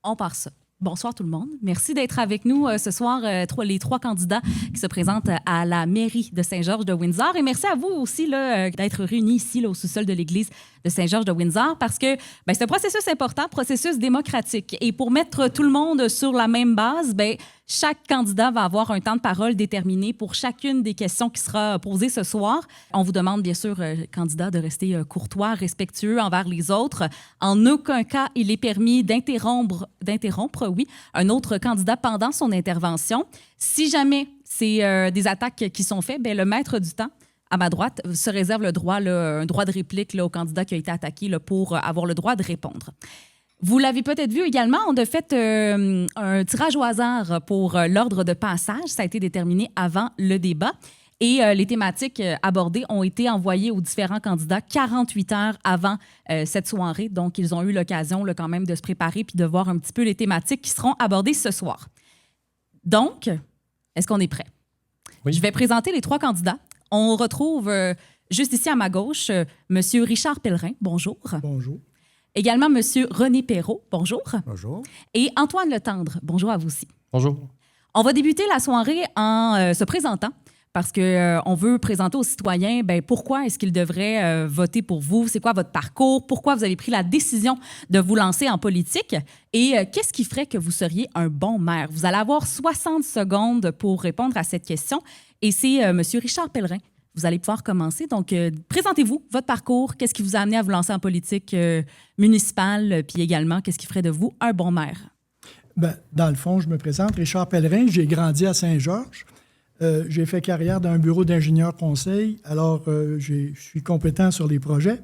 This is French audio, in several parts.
On part ça. Bonsoir tout le monde. Merci d'être avec nous ce soir, les trois candidats qui se présentent à la mairie de Saint-Georges de Windsor. Et merci à vous aussi d'être réunis ici au sous-sol de l'église de Saint-Georges de Windsor parce que c'est un processus important, processus démocratique. Et pour mettre tout le monde sur la même base, chaque candidat va avoir un temps de parole déterminé pour chacune des questions qui sera posée ce soir. On vous demande bien sûr, candidat, de rester courtois, respectueux envers les autres. En aucun cas, il est permis d'interrompre, un autre candidat pendant son intervention. Si jamais c'est des attaques qui sont faites, le maître du temps, à ma droite, se réserve un droit de réplique au candidat qui a été attaqué pour avoir le droit de répondre. Vous l'avez peut-être vu également, on a fait un tirage au hasard pour l'ordre de passage. Ça a été déterminé avant le débat. Et les thématiques abordées ont été envoyées aux différents candidats 48 heures avant cette soirée. Donc, ils ont eu l'occasion quand même de se préparer puis de voir un petit peu les thématiques qui seront abordées ce soir. Donc, est-ce qu'on est prêt? Oui. Je vais présenter les trois candidats. On retrouve juste ici à ma gauche M. Richard Pellerin. Bonjour. Bonjour. Également M. René Perrault. Bonjour. Bonjour. Et Antoine Letendre. Bonjour à vous aussi. Bonjour. On va débuter la soirée en se présentant parce qu'on veut présenter aux citoyens pourquoi est-ce qu'ils devraient voter pour vous, c'est quoi votre parcours, pourquoi vous avez pris la décision de vous lancer en politique et qu'est-ce qui ferait que vous seriez un bon maire. Vous allez avoir 60 secondes pour répondre à cette question et c'est M. Richard Pellerin. Vous allez pouvoir commencer. Donc, présentez-vous, votre parcours, qu'est-ce qui vous a amené à vous lancer en politique municipale, puis également, qu'est-ce qui ferait de vous un bon maire? Dans le fond, je me présente, Richard Pellerin. J'ai grandi à Saint-Georges. J'ai fait carrière dans un bureau d'ingénieur conseil. Alors, je suis compétent sur les projets.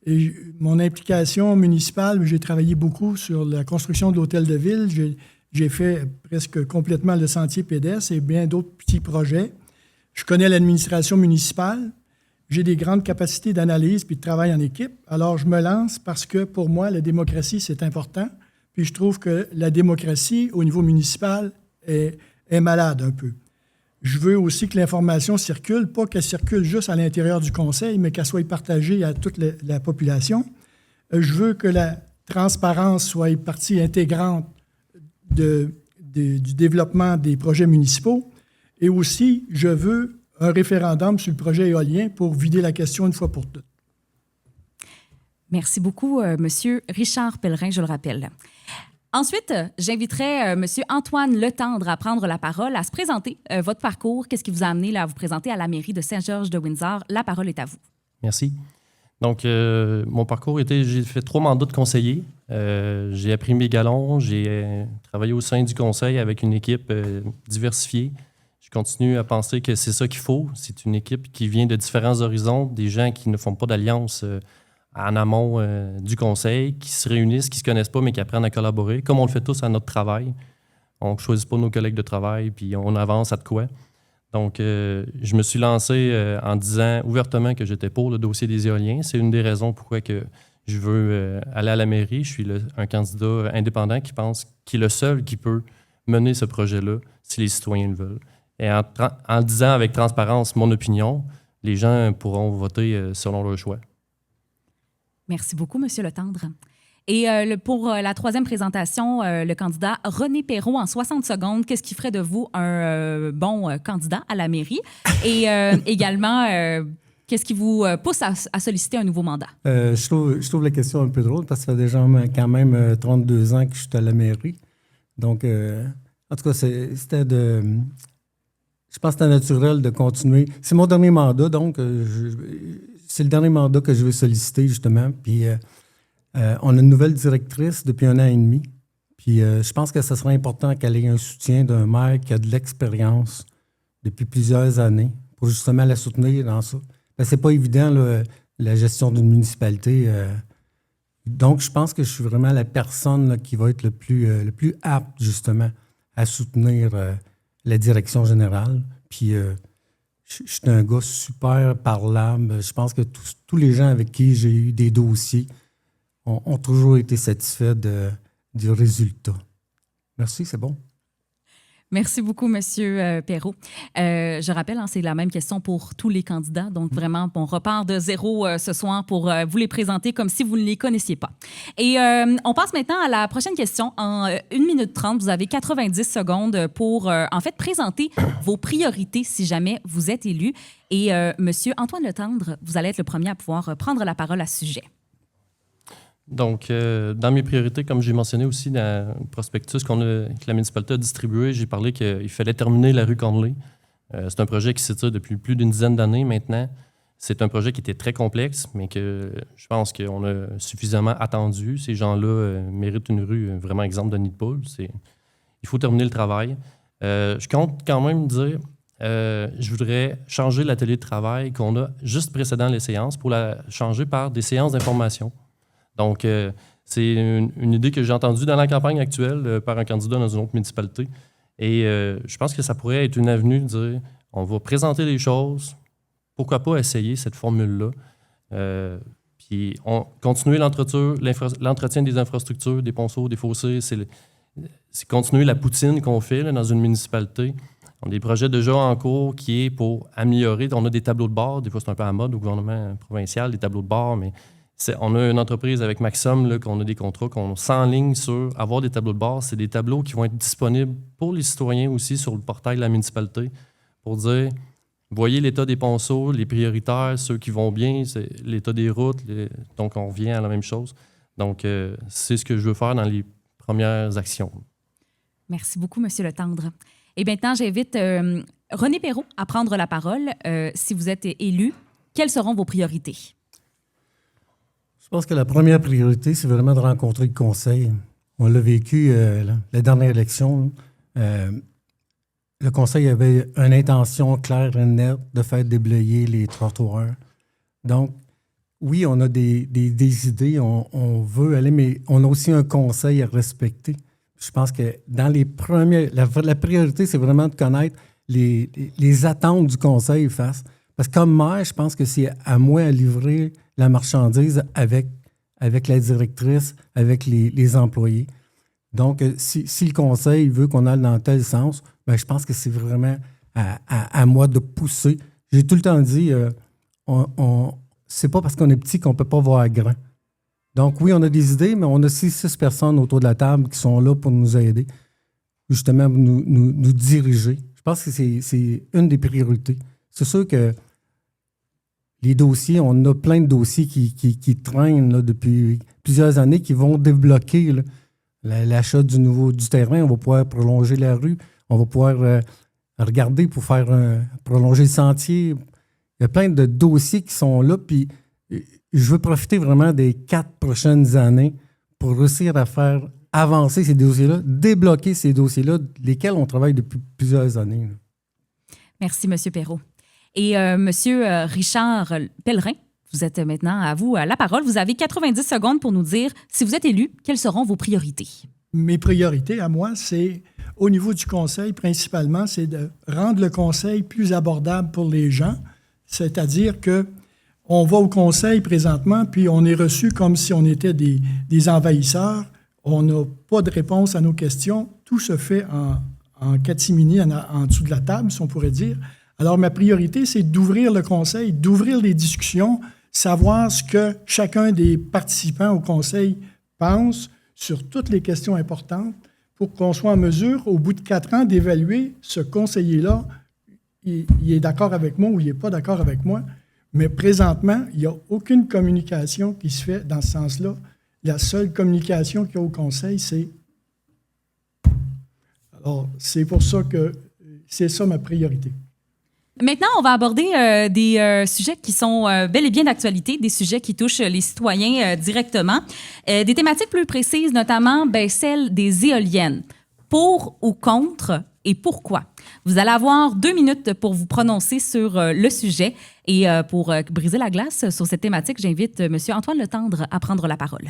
Et mon implication municipale, j'ai travaillé beaucoup sur la construction de l'hôtel de ville. J'ai fait presque complètement le sentier pédestre et bien d'autres petits projets. Je connais l'administration municipale. J'ai des grandes capacités d'analyse puis de travail en équipe. Alors, je me lance parce que, pour moi, la démocratie, c'est important. Puis, je trouve que la démocratie, au niveau municipal, est malade un peu. Je veux aussi que l'information circule, pas qu'elle circule juste à l'intérieur du conseil, mais qu'elle soit partagée à toute la population. Je veux que la transparence soit partie intégrante du développement des projets municipaux. Et aussi, je veux un référendum sur le projet éolien pour vider la question une fois pour toutes. Merci beaucoup, M. Richard Pellerin, je le rappelle. Ensuite, j'inviterai M. Antoine Letendre à prendre la parole, à se présenter votre parcours. Qu'est-ce qui vous a amené à vous présenter à la mairie de Saint-Georges de Windsor? La parole est à vous. Merci. Donc, mon parcours était, j'ai fait 3 mandats de conseiller. J'ai appris mes galons, j'ai travaillé au sein du conseil avec une équipe diversifiée. Je continue à penser que c'est ça qu'il faut. C'est une équipe qui vient de différents horizons, des gens qui ne font pas d'alliance en amont du conseil, qui se réunissent, qui ne se connaissent pas, mais qui apprennent à collaborer, comme on le fait tous à notre travail. On ne choisit pas nos collègues de travail, puis on avance à de quoi. Donc, je me suis lancé en disant ouvertement que j'étais pour le dossier des éoliens. C'est une des raisons pourquoi que je veux aller à la mairie. Je suis un candidat indépendant qui pense qu'il est le seul qui peut mener ce projet-là si les citoyens le veulent. Et en disant avec transparence mon opinion, les gens pourront voter selon leur choix. Merci beaucoup, M. Letendre. Et pour la troisième présentation, le candidat René Perrault en 60 secondes. Qu'est-ce qui ferait de vous un bon candidat à la mairie? Et également, qu'est-ce qui vous pousse à solliciter un nouveau mandat? Je trouve la question un peu drôle parce que ça fait déjà quand même 32 ans que je suis à la mairie. Donc, en tout cas, c'était de... Je pense que c'était naturel de continuer. C'est mon dernier mandat, donc c'est le dernier mandat que je vais solliciter, justement. Puis on a une nouvelle directrice depuis 1 an et demi. Puis je pense que ce serait important qu'elle ait un soutien d'un maire qui a de l'expérience depuis plusieurs années pour justement la soutenir dans ça. Parce que c'est pas évident, là, la gestion d'une municipalité. Donc, je pense que je suis vraiment la personne là, qui va être le plus apte, justement, à soutenir la direction générale. Puis, je suis un gars super parlable. Je pense que tous les gens avec qui j'ai eu des dossiers ont toujours été satisfaits du résultat. Merci, c'est bon. Merci beaucoup, Monsieur Perrault. Je rappelle, c'est la même question pour tous les candidats. Donc, vraiment, on repart de zéro ce soir pour vous les présenter comme si vous ne les connaissiez pas. Et on passe maintenant à la prochaine question. En 1 minute 30, vous avez 90 secondes pour, en fait, présenter vos priorités si jamais vous êtes élu. Et Monsieur Antoine Letendre, vous allez être le premier à pouvoir prendre la parole à ce sujet. Donc, dans mes priorités, comme j'ai mentionné aussi dans le prospectus que la municipalité a distribué, j'ai parlé qu'il fallait terminer la rue Conley. C'est un projet qui s'étire depuis plus d'une dizaine d'années maintenant. C'est un projet qui était très complexe, mais que je pense qu'on a suffisamment attendu. Ces gens-là méritent une rue vraiment exempte de nid de poule. Il faut terminer le travail. Je compte quand même dire, je voudrais changer l'atelier de travail qu'on a juste précédant les séances pour la changer par des séances d'information. Donc, c'est une idée que j'ai entendue dans la campagne actuelle par un candidat dans une autre municipalité. Et je pense que ça pourrait être une avenue de dire, on va présenter des choses, pourquoi pas essayer cette formule-là, puis continuer l'entretien des infrastructures, des ponceaux, des fossés, c'est continuer la poutine qu'on fait là, dans une municipalité. On a des projets déjà en cours qui est pour améliorer. On a des tableaux de bord, des fois c'est un peu à la mode au gouvernement provincial, des tableaux de bord, mais on a une entreprise avec Maxim, là, qu'on a des contrats, qu'on s'enligne sur avoir des tableaux de bord. C'est des tableaux qui vont être disponibles pour les citoyens aussi sur le portail de la municipalité pour dire, voyez l'état des ponceaux, les prioritaires, ceux qui vont bien, c'est l'état des routes. Donc, on revient à la même chose. Donc, c'est ce que je veux faire dans les premières actions. Merci beaucoup, M. Letendre. Et maintenant, j'invite René Perrault à prendre la parole. Si vous êtes élu, quelles seront vos priorités? Je pense que la première priorité, c'est vraiment de rencontrer le conseil. On l'a vécu la dernière élection. Le conseil avait une intention claire et nette de faire déblayer les trottoirs. Donc, oui, on a des idées, on veut aller, mais on a aussi un conseil à respecter. Je pense que dans les premiers, la priorité, c'est vraiment de connaître les attentes du conseil face. Parce que comme maire, je pense que c'est à moi à livrer la marchandise avec la directrice, avec les employés. Donc, si le conseil veut qu'on aille dans tel sens, bien, je pense que c'est vraiment à moi de pousser. J'ai tout le temps dit, c'est pas parce qu'on est petit qu'on ne peut pas voir grand. Donc, oui, on a des idées, mais on a 6 personnes autour de la table qui sont là pour nous aider, justement, nous diriger. Je pense que c'est une des priorités. C'est sûr que les dossiers, on a plein de dossiers qui traînent là, depuis plusieurs années, qui vont débloquer là, l'achat du terrain. On va pouvoir prolonger la rue. On va pouvoir regarder pour prolonger le sentier. Il y a plein de dossiers qui sont là. Puis je veux profiter vraiment des 4 prochaines années pour réussir à faire avancer ces dossiers-là, débloquer ces dossiers-là, lesquels on travaille depuis plusieurs années. Merci, M. Perrault. Et M. Richard Pellerin, vous êtes maintenant à vous la parole. Vous avez 90 secondes pour nous dire, si vous êtes élu, quelles seront vos priorités? Mes priorités à moi, c'est au niveau du conseil, principalement, c'est de rendre le conseil plus abordable pour les gens. C'est-à-dire qu'on va au conseil présentement, puis on est reçu comme si on était des envahisseurs. On n'a pas de réponse à nos questions. Tout se fait en catimini, en dessous de la table, si on pourrait dire. Alors, ma priorité, c'est d'ouvrir le conseil, d'ouvrir les discussions, savoir ce que chacun des participants au conseil pense sur toutes les questions importantes pour qu'on soit en mesure, au bout de 4 ans, d'évaluer ce conseiller-là, il est d'accord avec moi ou il n'est pas d'accord avec moi. Mais présentement, il n'y a aucune communication qui se fait dans ce sens-là. La seule communication qu'il y a au conseil, c'est... Alors, c'est pour ça que c'est ça ma priorité. Maintenant, on va aborder des sujets qui sont bel et bien d'actualité, des sujets qui touchent les citoyens directement. Des thématiques plus précises, notamment celle des éoliennes. Pour ou contre et pourquoi? Vous allez avoir 2 minutes pour vous prononcer sur le sujet. Et pour briser la glace sur cette thématique, j'invite M. Antoine Letendre à prendre la parole.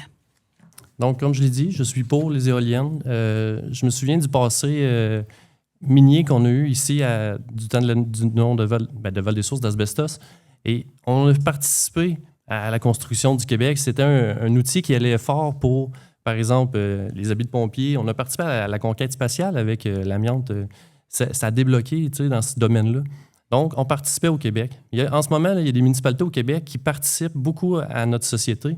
Donc, comme je l'ai dit, je suis pour les éoliennes. Je me souviens du passé... minier qu'on a eu ici du temps du nom de Val-des-Sources, d'Asbestos. Et on a participé à la construction du Québec. C'était un outil qui allait fort pour, par exemple, les habits de pompiers. On a participé à la conquête spatiale avec l'amiante. ça a débloqué dans ce domaine-là. Donc, on participait au Québec. En ce moment, là, il y a des municipalités au Québec qui participent beaucoup à notre société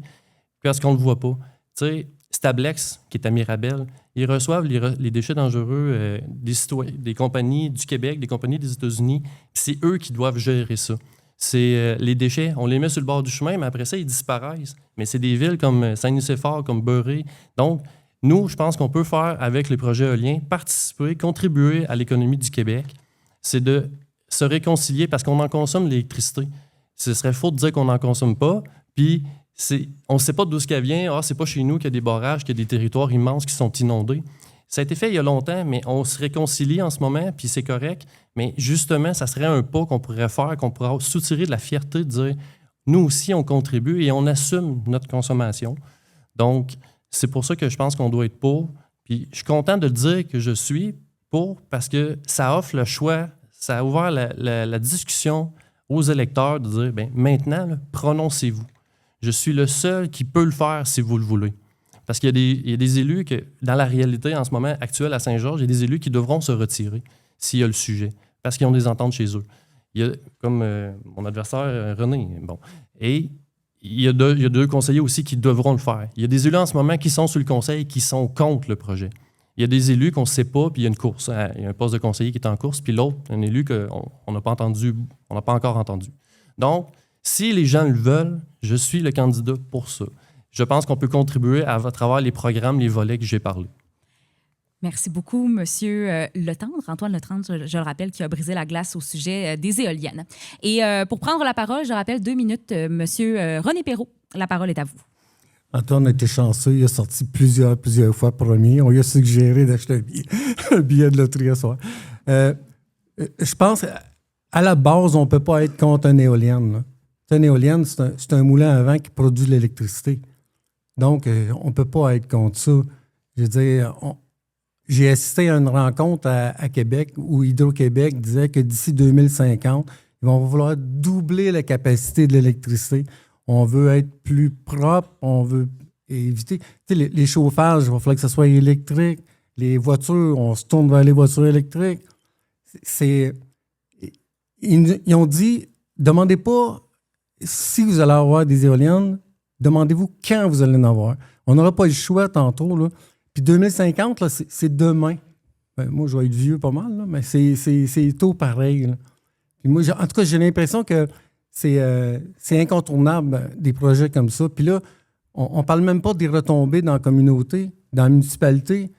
parce qu'on ne le voit pas. Tu sais, Stablex, qui est à Mirabel, ils reçoivent les déchets dangereux des compagnies du Québec, des compagnies des États-Unis. C'est eux qui doivent gérer ça. C'est les déchets, on les met sur le bord du chemin, mais après ça, ils disparaissent. Mais c'est des villes comme Saint-Nicéphore, comme Beurré. Donc, nous, je pense qu'on peut faire, avec les projets éoliens, participer, contribuer à l'économie du Québec. C'est de se réconcilier parce qu'on en consomme l'électricité. Ce serait faux de dire qu'on n'en consomme pas, puis on ne sait pas d'où ça vient. C'est pas chez nous qu'il y a des barrages, qu'il y a des territoires immenses qui sont inondés. Ça a été fait il y a longtemps, mais on se réconcilie en ce moment, puis c'est correct. Mais justement, ça serait un pas qu'on pourrait faire, qu'on pourrait soutirer de la fierté de dire nous aussi, on contribue et on assume notre consommation. Donc, c'est pour ça que je pense qu'on doit être pour. Puis je suis content de dire que je suis pour parce que ça offre le choix, ça a ouvert la discussion aux électeurs de dire bien, maintenant, là, prononcez-vous. Je suis le seul qui peut le faire si vous le voulez. Parce qu'il y a des élus que, dans la réalité en ce moment actuelle à Saint-Georges, il y a des élus qui devront se retirer s'il y a le sujet, parce qu'ils ont des ententes chez eux. Il y a, comme mon adversaire René, bon. Et il y a deux conseillers aussi qui devront le faire. Il y a des élus en ce moment qui sont sur le conseil qui sont contre le projet. Il y a des élus qu'on ne sait pas, puis il y a une course. Il y a un poste de conseiller qui est en course, puis l'autre, un élu qu'on n'a pas entendu, on n'a pas encore entendu. Donc, si les gens le veulent, je suis le candidat pour ça. Je pense qu'on peut contribuer à travers les programmes, les volets que j'ai parlé. Merci beaucoup, M. Letendre, Antoine Letendre, je le rappelle, qui a brisé la glace au sujet des éoliennes. Et pour prendre la parole, je rappelle 2 minutes, M. René Perreault. La parole est à vous. Antoine a été chanceux, il a sorti plusieurs fois premier. On lui a suggéré d'acheter un billet de loterie ce soir. Je pense, à la base, on ne peut pas être contre une éolienne. Là. Une éolienne, c'est un moulin à vent qui produit de l'électricité. Donc, on ne peut pas être contre ça. Je veux dire, j'ai assisté à une rencontre à Québec où Hydro-Québec disait que d'ici 2050, ils vont vouloir doubler la capacité de l'électricité. On veut être plus propre, on veut éviter... Tu sais, les chauffages, il va falloir que ce soit électrique. Les voitures, on se tourne vers les voitures électriques. Ils ont dit, demandez pas si vous allez avoir des éoliennes, demandez-vous quand vous allez en avoir. On n'aura pas le choix tantôt, là. Puis 2050, là, c'est demain. Ben, moi, je vais être vieux pas mal, là, mais c'est tôt pareil. Là. Puis moi, en tout cas, j'ai l'impression que c'est incontournable, des projets comme ça. Puis là, on ne parle même pas des retombées dans la communauté, dans la municipalité,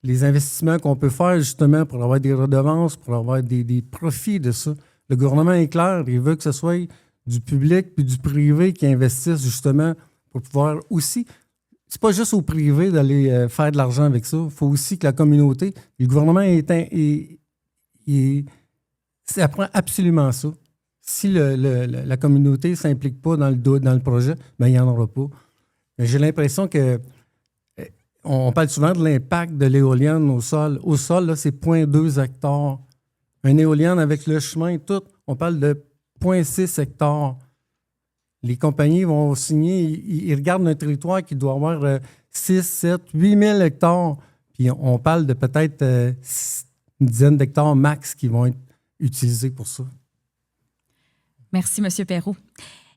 les investissements qu'on peut faire justement pour avoir des redevances, pour avoir des profits de ça. Le gouvernement est clair, il veut que ce soit du public puis du privé qui investissent justement pour pouvoir aussi... C'est pas juste au privé d'aller faire de l'argent avec ça. Il faut aussi que la communauté... Le gouvernement ça apprend absolument ça. Si la communauté ne s'implique pas dans le projet, bien, il n'y en aura pas. Mais j'ai l'impression que... On parle souvent de l'impact de l'éolienne au sol. Au sol, là, c'est 0,2 hectares. Un éolienne avec le chemin et tout, on parle de 0,6 hectares. Les compagnies vont signer, ils regardent un territoire qui doit avoir 6, 7, 8 000 hectares. Puis on parle de peut-être une dizaine d'hectares max qui vont être utilisés pour ça. Merci, M. Perreault.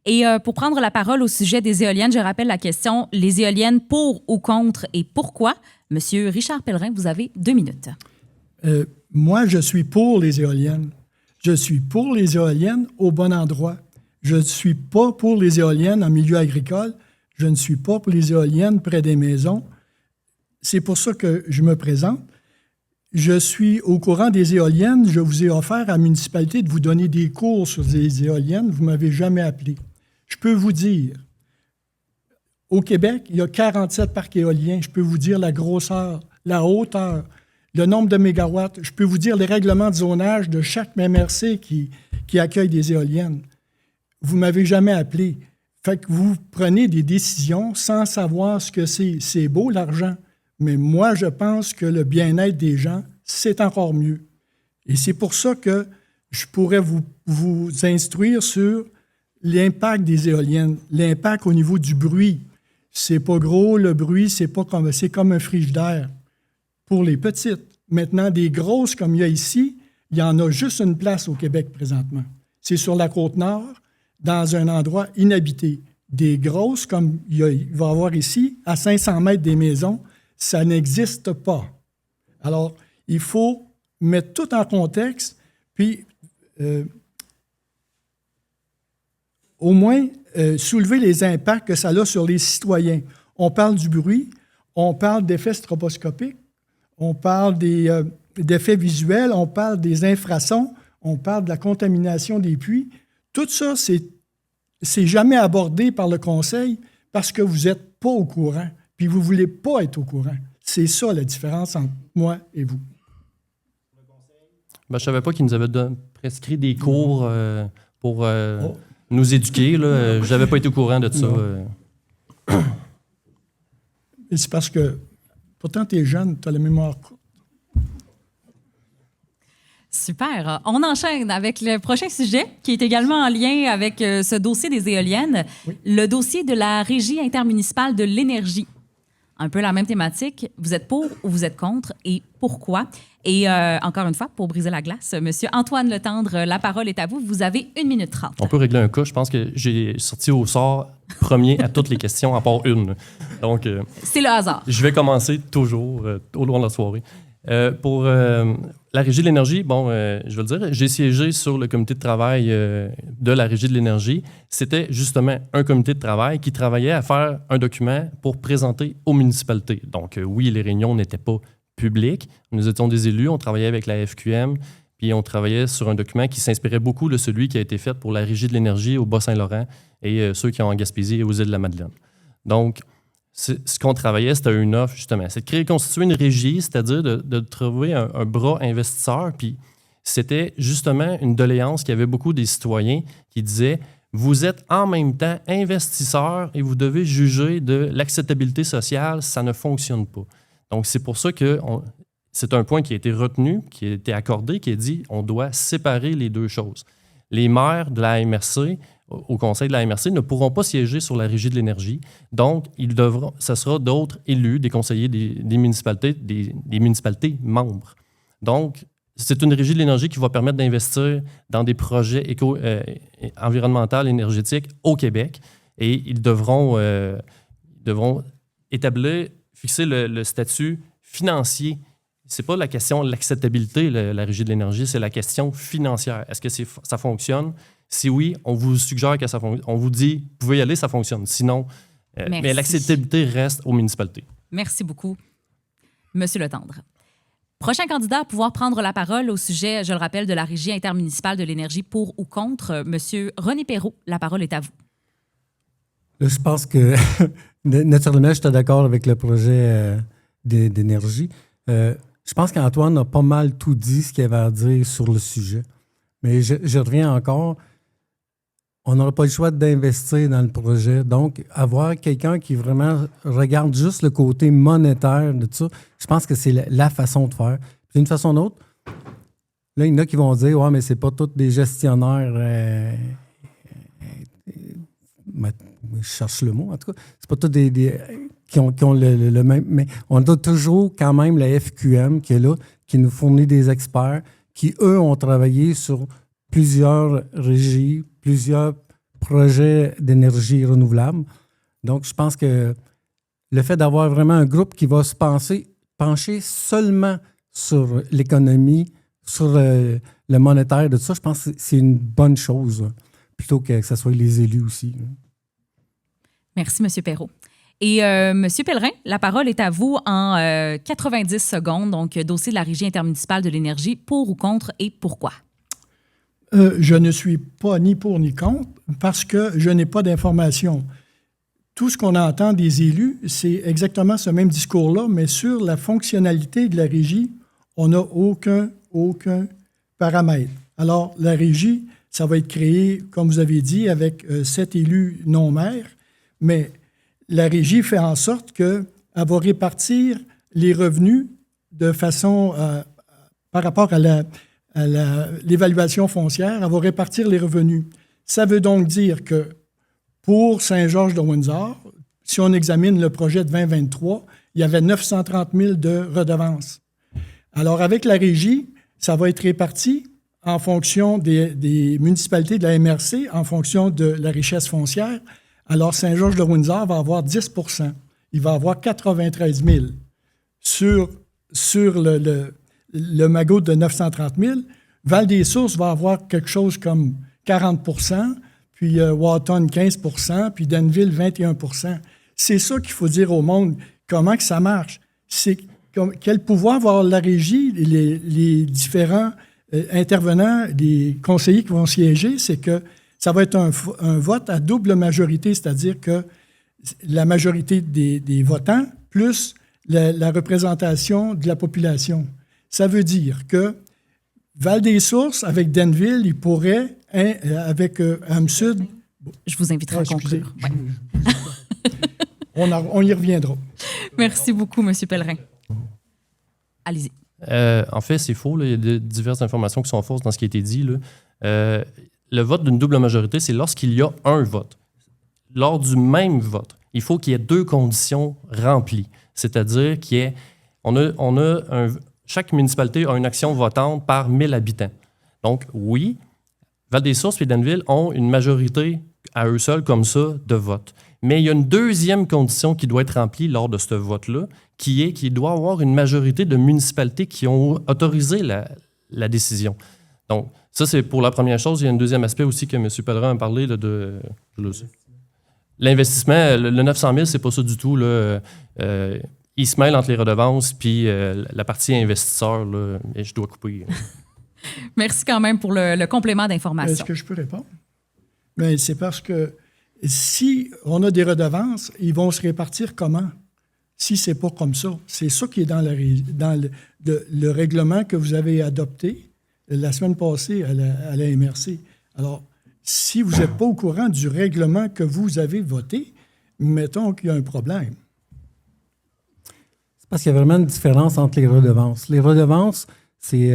Et pour prendre la parole au sujet des éoliennes, je rappelle la question, les éoliennes pour ou contre et pourquoi? M. Richard Pellerin, vous avez 2 minutes. Moi, je suis pour les éoliennes. Je suis pour les éoliennes au bon endroit. Je ne suis pas pour les éoliennes en milieu agricole. Je ne suis pas pour les éoliennes près des maisons. C'est pour ça que je me présente. Je suis au courant des éoliennes. Je vous ai offert à la municipalité de vous donner des cours sur les éoliennes. Vous ne m'avez jamais appelé. Je peux vous dire, au Québec, il y a 47 parcs éoliens. Je peux vous dire la grosseur, la hauteur, le nombre de mégawatts. Je peux vous dire les règlements de zonage de chaque MRC qui accueille des éoliennes. Vous ne m'avez jamais appelé. Fait que vous prenez des décisions sans savoir ce que c'est. C'est beau, l'argent, mais moi, je pense que le bien-être des gens, c'est encore mieux. Et c'est pour ça que je pourrais vous instruire sur l'impact des éoliennes, l'impact au niveau du bruit. C'est pas gros, le bruit, c'est comme un frigidaire pour les petites. Maintenant, des grosses comme il y a ici, il y en a juste une place au Québec présentement. C'est sur la Côte-Nord, dans un endroit inhabité. Des grosses, comme il va y avoir ici, à 500 mètres des maisons, ça n'existe pas. Alors, il faut mettre tout en contexte, puis au moins soulever les impacts que ça a sur les citoyens. On parle du bruit, on parle d'effets stroboscopiques, on parle d'effets visuels, on parle des infrasons, on parle de la contamination des puits. Tout ça, c'est jamais abordé par le Conseil parce que vous n'êtes pas au courant, puis vous ne voulez pas être au courant. C'est ça la différence entre moi et vous. Ben, je ne savais pas qu'ils nous avaient prescrit des cours pour nous éduquer. Je n'avais pas été au courant de ça. Et c'est parce que, pourtant, tu es jeune, tu as la mémoire courte. Super. On enchaîne avec le prochain sujet qui est également en lien avec ce dossier des éoliennes, oui. Le dossier de la Régie intermunicipale de l'énergie. Un peu la même thématique. Vous êtes pour ou vous êtes contre et pourquoi? Et encore une fois, pour briser la glace, M. Antoine Letendre, la parole est à vous. Vous avez 1 minute 30. On peut régler un cas. Je pense que j'ai sorti au sort premier à toutes les questions, à part une. Donc, c'est le hasard. Je vais commencer toujours au long de la soirée. Pour la Régie de l'énergie, je vais le dire, j'ai siégé sur le comité de travail de la Régie de l'énergie. C'était justement un comité de travail qui travaillait à faire un document pour présenter aux municipalités. Donc, oui, les réunions n'étaient pas publiques. Nous étions des élus, on travaillait avec la FQM, puis on travaillait sur un document qui s'inspirait beaucoup de celui qui a été fait pour la Régie de l'énergie au Bas-Saint-Laurent et ceux qui ont en Gaspésie et aux Îles-de-la-Madeleine. Donc, ce qu'on travaillait, c'était une offre, justement. C'est de constituer une régie, c'est-à-dire de trouver un bras investisseur. Puis c'était justement une doléance qu'il y avait beaucoup des citoyens qui disaient « Vous êtes en même temps investisseur et vous devez juger de l'acceptabilité sociale, ça ne fonctionne pas. » Donc, c'est pour ça que c'est un point qui a été retenu, qui a été accordé, qui a dit on doit séparer les deux choses. Les maires de la MRC au conseil de la MRC ne pourront pas siéger sur la Régie de l'énergie. Donc, ce sera d'autres élus, des conseillers des municipalités, des municipalités membres. Donc, c'est une Régie de l'énergie qui va permettre d'investir dans des projets environnementaux énergétiques au Québec et ils devront fixer le statut financier. Ce n'est pas la question de l'acceptabilité, la Régie de l'énergie, c'est la question financière. Est-ce que ça fonctionne? Si oui, on vous suggère que ça fonctionne. On vous dit, vous pouvez y aller, ça fonctionne. Sinon, mais l'acceptabilité reste aux municipalités. Merci beaucoup, Monsieur Letendre. Prochain candidat à pouvoir prendre la parole au sujet, je le rappelle, de la Régie intermunicipale de l'énergie pour ou contre, Monsieur René Perrault. La parole est à vous. Là, je pense que, naturellement, je suis d'accord avec le projet d'énergie. Je pense qu'Antoine a pas mal tout dit ce qu'il avait à dire sur le sujet. Mais je reviens encore. On n'aura pas le choix d'investir dans le projet. Donc, avoir quelqu'un qui vraiment regarde juste le côté monétaire de tout ça, je pense que c'est la façon de faire. Puis d'une façon ou d'autre, là, il y en a qui vont dire « Ouais, mais c'est pas tous des gestionnaires... je cherche le mot, en tout cas. C'est pas tous des qui ont le même... Mais on a toujours quand même la FQM qui est là, qui nous fournit des experts, qui, eux, ont travaillé sur plusieurs régies, plusieurs projets d'énergie renouvelable. Donc, je pense que le fait d'avoir vraiment un groupe qui va se pencher seulement sur l'économie, sur le monétaire, de tout ça, je pense que c'est une bonne chose, plutôt que ce soit les élus aussi. Merci, M. Perrault. Et M. Pellerin, la parole est à vous en 90 secondes. Donc, dossier de la Régie intermunicipale de l'énergie, pour ou contre et pourquoi? Je ne suis pas ni pour ni contre parce que je n'ai pas d'informations. Tout ce qu'on entend des élus, c'est exactement ce même discours-là, mais sur la fonctionnalité de la régie, on n'a aucun paramètre. Alors, la régie, ça va être créé, comme vous avez dit, avec 7 élus non-maires, mais la régie fait en sorte qu'elle va répartir les revenus de façon, par rapport à l'évaluation foncière, elle va répartir les revenus. Ça veut donc dire que pour Saint-Georges-de-Windsor, si on examine le projet de 2023, il y avait 930 000 de redevances. Alors, avec la régie, ça va être réparti en fonction des municipalités de la MRC, en fonction de la richesse foncière. Alors, Saint-Georges-de-Windsor va avoir 10 %. Il va avoir 93 000 sur le magot de 930 000. Val-des-Sources va avoir quelque chose comme 40 %, puis Wharton 15 %, puis Danville 21 %. C'est ça qu'il faut dire au monde, comment que ça marche. C'est quel pouvoir va avoir la régie, les différents intervenants, les conseillers qui vont siéger, c'est que ça va être un vote à double majorité, c'est-à-dire que la majorité des votants plus la représentation de la population. Ça veut dire que Val-des-Sources, avec Danville, il pourrait, avec Am-Sud... Je vous inviterai à conclure. On y reviendra. Merci beaucoup, M. Pellerin. Allez-y. En fait, c'est faux. Là. Il y a diverses informations qui sont fausses dans ce qui a été dit. Là. Le vote d'une double majorité, c'est lorsqu'il y a un vote. Lors du même vote, il faut qu'il y ait 2 conditions remplies. C'est-à-dire chaque municipalité a une action votante par 1000 habitants. Donc, oui, Val-des-Sources et Danville ont une majorité à eux seuls, comme ça, de vote. Mais il y a une deuxième condition qui doit être remplie lors de ce vote-là, qui est qu'il doit y avoir une majorité de municipalités qui ont autorisé la décision. Donc, ça, c'est pour la première chose. Il y a un deuxième aspect aussi que M. Pellerin a parlé là, de l'investissement. Le 900 000, c'est pas ça du tout. Là. Il se mêle entre les redevances puis la partie investisseur. Là, et je dois couper. Merci quand même pour le complément d'information. Est-ce que je peux répondre? Bien, c'est parce que si on a des redevances, ils vont se répartir comment? Si ce n'est pas comme ça. C'est ça qui est dans le règlement que vous avez adopté la semaine passée à la MRC. Alors, si vous n'êtes pas au courant du règlement que vous avez voté, mettons qu'il y a un problème. C'est parce qu'il y a vraiment une différence entre les redevances. Les redevances, c'est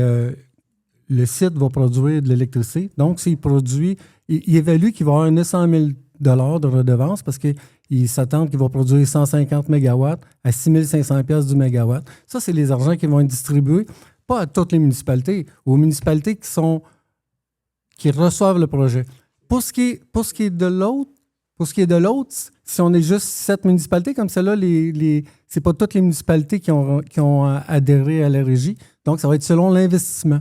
le site va produire de l'électricité. Donc, s'il produit, il évalue qu'il va avoir 900 000 $ de redevances parce qu'il s'attend qu'il va produire 150 MW à 6 500 $ du mégawatt. Ça, c'est les argents qui vont être distribués, pas à toutes les municipalités, aux municipalités qui reçoivent le projet. Pour ce qui est de l'autre, si on est juste 7 municipalités comme celle-là, c'est pas toutes les municipalités qui ont adhéré à la régie. Donc, ça va être selon l'investissement.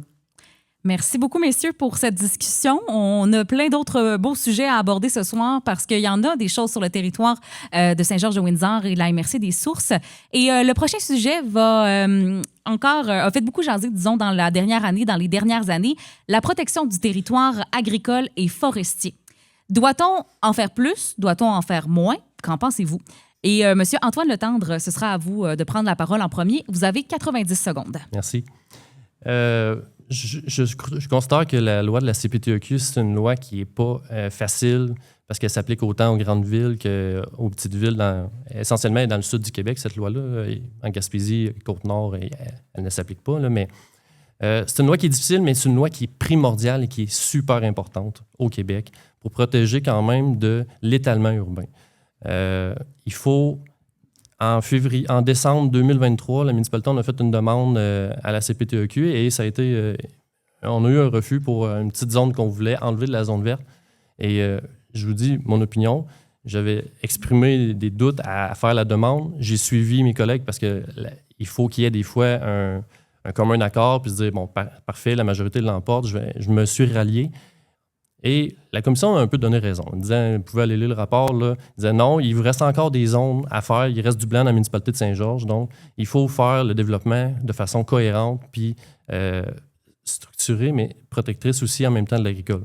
Merci beaucoup, messieurs, pour cette discussion. On a plein d'autres beaux sujets à aborder ce soir parce qu'il y en a des choses sur le territoire de Saint-Georges-de-Windsor et de la MRC des Sources. Et le prochain sujet a fait beaucoup jaser, disons, dans les dernières années, la protection du territoire agricole et forestier. Doit-on en faire plus? Doit-on en faire moins? Qu'en pensez-vous? Et M. Antoine Letendre, ce sera à vous de prendre la parole en premier. Vous avez 90 secondes. Merci. Je considère que la loi de la CPTEQ, c'est une loi qui n'est pas facile parce qu'elle s'applique autant aux grandes villes qu'aux petites villes, essentiellement dans le sud du Québec, cette loi-là. En Gaspésie, Côte-Nord, elle ne s'applique pas. Là, mais c'est une loi qui est difficile, mais c'est une loi qui est primordiale et qui est super importante au Québec pour protéger quand même de l'étalement urbain. Il faut... En décembre 2023, la municipalité on a fait une demande à la CPTEQ et ça a été... on a eu un refus pour une petite zone qu'on voulait enlever de la zone verte. Et je vous dis mon opinion, j'avais exprimé des doutes à faire la demande. J'ai suivi mes collègues parce qu'il faut qu'il y ait des fois un commun accord puis se dire, bon, parfait, la majorité l'emporte. Je me suis rallié. Et la commission a un peu donné raison. Elle disait, vous pouvez aller lire le rapport, là. Elle disait non, il vous reste encore des zones à faire. Il reste du blanc dans la municipalité de Saint-Georges. Donc, il faut faire le développement de façon cohérente puis structurée, mais protectrice aussi en même temps de l'agricole.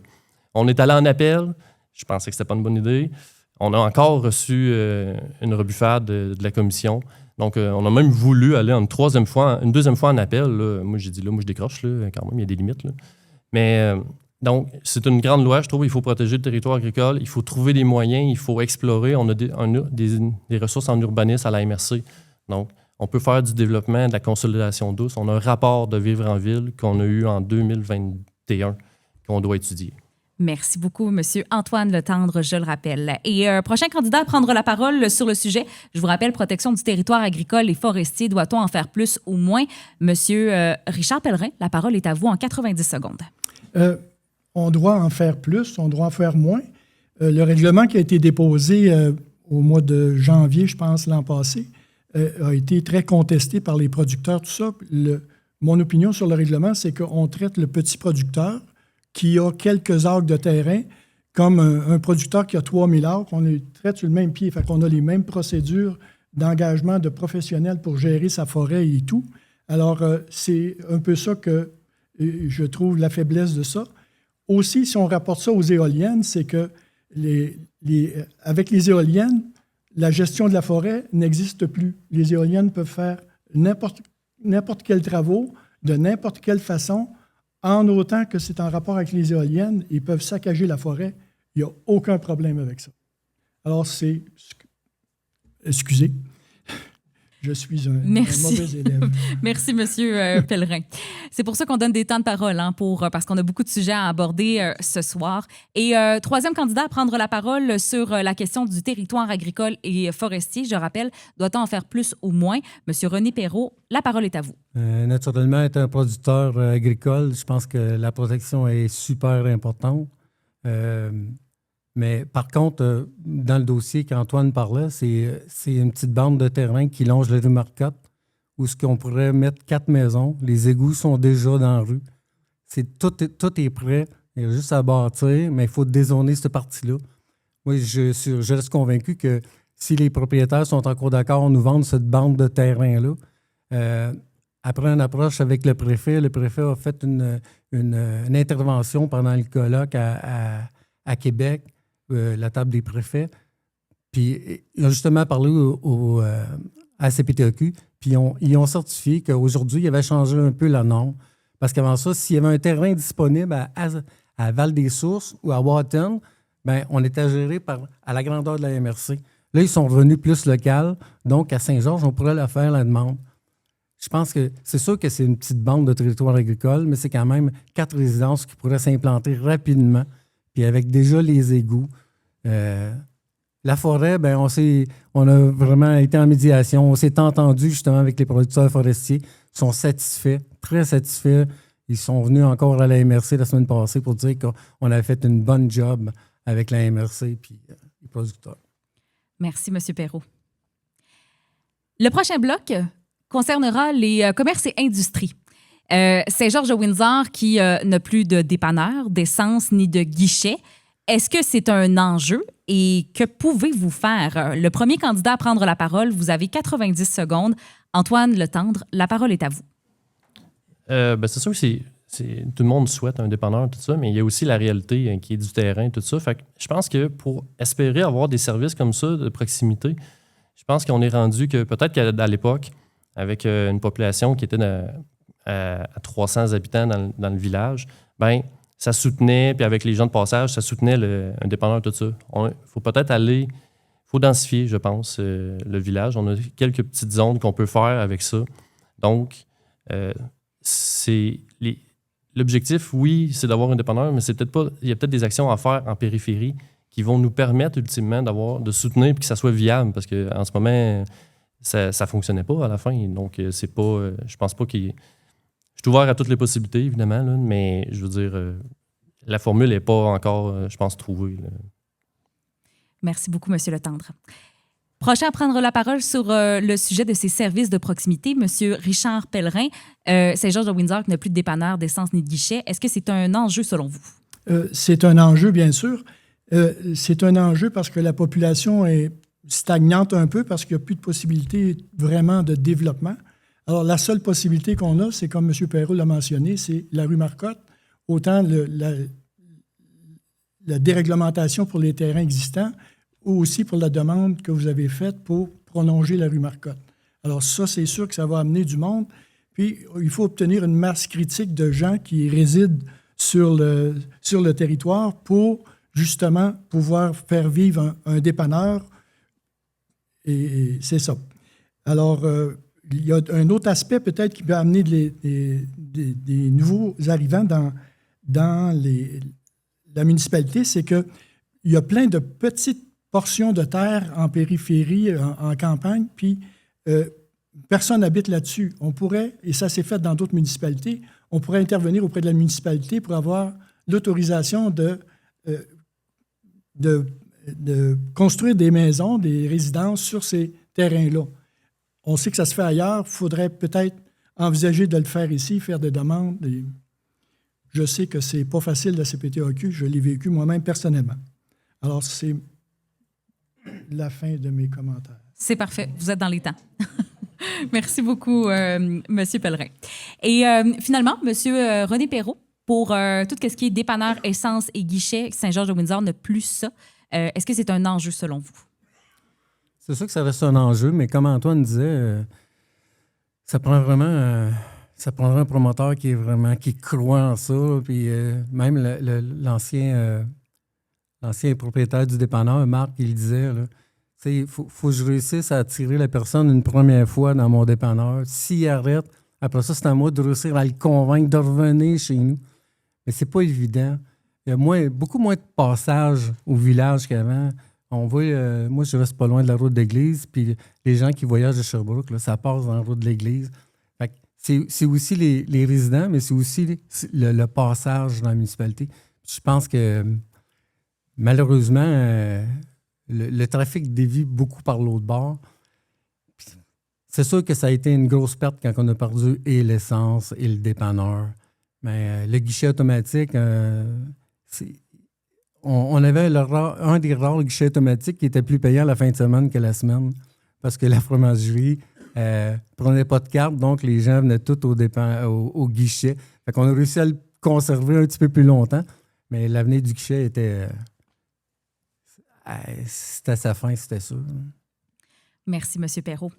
On est allé en appel. Je pensais que ce n'était pas une bonne idée. On a encore reçu une rebuffade de la commission. Donc, on a même voulu aller une deuxième fois en appel. Là. Moi, j'ai dit, je décroche là, quand même, il y a des limites. Là. Mais... donc, c'est une grande loi, je trouve. Il faut protéger le territoire agricole. Il faut trouver des moyens. Il faut explorer. On a des ressources en urbanisme à la MRC. Donc, on peut faire du développement, de la consolidation douce. On a un rapport de vivre en ville qu'on a eu en 2021 qu'on doit étudier. Merci beaucoup, Monsieur Antoine Letendre, je le rappelle. Et prochain candidat à prendre la parole sur le sujet, je vous rappelle, protection du territoire agricole et forestier, doit-on en faire plus ou moins? Monsieur Richard Pellerin, la parole est à vous en 90 secondes. On doit en faire plus, on doit en faire moins. Le règlement qui a été déposé au mois de janvier, je pense, l'an passé, a été très contesté par les producteurs, tout ça. Mon opinion sur le règlement, c'est qu'on traite le petit producteur qui a quelques acres de terrain comme un producteur qui a 3000 acres. On les traite sur le même pied. Fait qu'on a les mêmes procédures d'engagement de professionnels pour gérer sa forêt et tout. Alors, c'est un peu ça que je trouve la faiblesse de ça. Aussi, si on rapporte ça aux éoliennes, c'est que avec les éoliennes, la gestion de la forêt n'existe plus. Les éoliennes peuvent faire n'importe quels travaux, de n'importe quelle façon, en autant que c'est en rapport avec les éoliennes, ils peuvent saccager la forêt. Il n'y a aucun problème avec ça. Alors, excusez, je suis un mauvais élève. Merci, Monsieur Pellerin. C'est pour ça qu'on donne des temps de parole, parce qu'on a beaucoup de sujets à aborder ce soir. Et troisième candidat à prendre la parole sur la question du territoire agricole et forestier, je rappelle, doit-on en faire plus ou moins? Monsieur René Perrault, la parole est à vous. Naturellement, être un producteur agricole, je pense que la protection est super importante. Mais par contre, dans le dossier qu'Antoine parlait, c'est une petite bande de terrain qui longe la rue Marcotte où on pourrait mettre 4 maisons. Les égouts sont déjà dans la rue. Tout est prêt. Il y a juste à bâtir, mais il faut dézoner cette partie-là. Moi, je reste convaincu que si les propriétaires sont encore d'accord, on nous vend cette bande de terrain-là. Après une approche avec le préfet a fait une intervention pendant le colloque à Québec, la table des préfets. Puis ils ont justement parlé à la CPTAQ, puis ils ont certifié qu'aujourd'hui, ils avaient changé un peu la norme. Parce qu'avant ça, s'il y avait un terrain disponible à Val-des-Sources ou à Wharton, bien, on était géré à la grandeur de la MRC. Là, ils sont revenus plus local. Donc, à Saint-Georges, on pourrait leur faire la demande. Je pense que c'est sûr que c'est une petite bande de territoire agricole, mais c'est quand même 4 résidences qui pourraient s'implanter rapidement. Puis avec déjà les égouts. La forêt, bien, on a vraiment été en médiation. On s'est entendu justement avec les producteurs forestiers. Ils sont satisfaits, très satisfaits. Ils sont venus encore à la MRC la semaine passée pour dire qu'on avait fait une bonne job avec la MRC et les producteurs. Merci, M. Perrault. Le prochain bloc concernera les commerces et industries. Saint-Georges-de-Windsor qui n'a plus de dépanneur, d'essence ni de guichet. Est-ce que c'est un enjeu et que pouvez-vous faire? Le premier candidat à prendre la parole, vous avez 90 secondes. Antoine Letendre, la parole est à vous. C'est sûr que tout le monde souhaite un dépanneur, tout ça, mais il y a aussi la réalité qui est du terrain, tout ça. Fait que je pense que pour espérer avoir des services comme ça de proximité, je pense qu'on est rendu que peut-être qu'à l'époque, avec une population qui était à 300 habitants dans le village, bien, ça soutenait, puis avec les gens de passage, ça soutenait un dépanneur, tout ça. Il faut peut-être il faut densifier, je pense, le village. On a quelques petites zones qu'on peut faire avec ça. Donc, l'objectif, oui, c'est d'avoir un dépanneur, mais il y a peut-être des actions à faire en périphérie qui vont nous permettre ultimement de soutenir et que ça soit viable, parce qu'en ce moment, ça ne fonctionnait pas à la fin. Donc, c'est pas, je pense pas qu'il... Je suis ouvert à toutes les possibilités, évidemment, là, mais je veux dire, la formule n'est pas encore, je pense, trouvée. Là. Merci beaucoup, M. Letendre. Prochain à prendre la parole sur le sujet de ces services de proximité, M. Richard Pellerin. Saint-Georges-de-Windsor qui n'a plus de dépanneur, d'essence ni de guichet. Est-ce que c'est un enjeu selon vous? C'est un enjeu, bien sûr. C'est un enjeu parce que la population est stagnante un peu parce qu'il n'y a plus de possibilité vraiment de développement. Alors, la seule possibilité qu'on a, c'est, comme M. Perrault l'a mentionné, c'est la rue Marcotte. Autant la déréglementation pour les terrains existants ou aussi pour la demande que vous avez faite pour prolonger la rue Marcotte. Alors ça, c'est sûr que ça va amener du monde. Puis, il faut obtenir une masse critique de gens qui résident sur le territoire pour, justement, pouvoir faire vivre un dépanneur. Et c'est ça. Alors, il y a un autre aspect peut-être qui peut amener des nouveaux arrivants dans la municipalité, c'est qu'il y a plein de petites portions de terre en périphérie, en campagne, puis personne n'habite là-dessus. On pourrait, et ça s'est fait dans d'autres municipalités, on pourrait intervenir auprès de la municipalité pour avoir l'autorisation de construire des maisons, des résidences sur ces terrains-là. On sait que ça se fait ailleurs. Il faudrait peut-être envisager de le faire ici, faire des demandes. Je sais que ce n'est pas facile, la CPTAQ. Je l'ai vécu moi-même personnellement. Alors, c'est la fin de mes commentaires. C'est parfait. Vous êtes dans les temps. Merci beaucoup, M. Pellerin. Et finalement, M. René Perrault, pour tout ce qui est dépanneur, essence et guichet, Saint-Georges-de-Windsor n'a plus ça. Est-ce que c'est un enjeu selon vous? C'est sûr que ça reste un enjeu, mais comme Antoine disait, ça prendrait un promoteur qui croit en ça. Puis même l'ancien propriétaire du dépanneur, Marc, il disait, il faut que je réussisse à attirer la personne une première fois dans mon dépanneur. S'il arrête, après ça, c'est à moi de réussir à le convaincre de revenir chez nous. Mais c'est pas évident. Il y a beaucoup moins de passages au village qu'avant. On voit, moi, je reste pas loin de la route d'église, puis les gens qui voyagent de Sherbrooke, là, ça passe dans la route de l'église. Fait que c'est aussi les résidents, mais c'est aussi le passage dans la municipalité. Je pense que, malheureusement, le trafic dévie beaucoup par l'autre bord. C'est sûr que ça a été une grosse perte quand on a perdu et l'essence et le dépanneur. Mais le guichet automatique, on avait un des rares guichets automatiques qui était plus payant la fin de semaine que la semaine parce que la fromagerie prenait pas de carte, donc les gens venaient tous au guichet. Fait qu'on a réussi à le conserver un petit peu plus longtemps, mais l'avenir du guichet était à sa fin, c'était sûr. Merci, M. Perrault.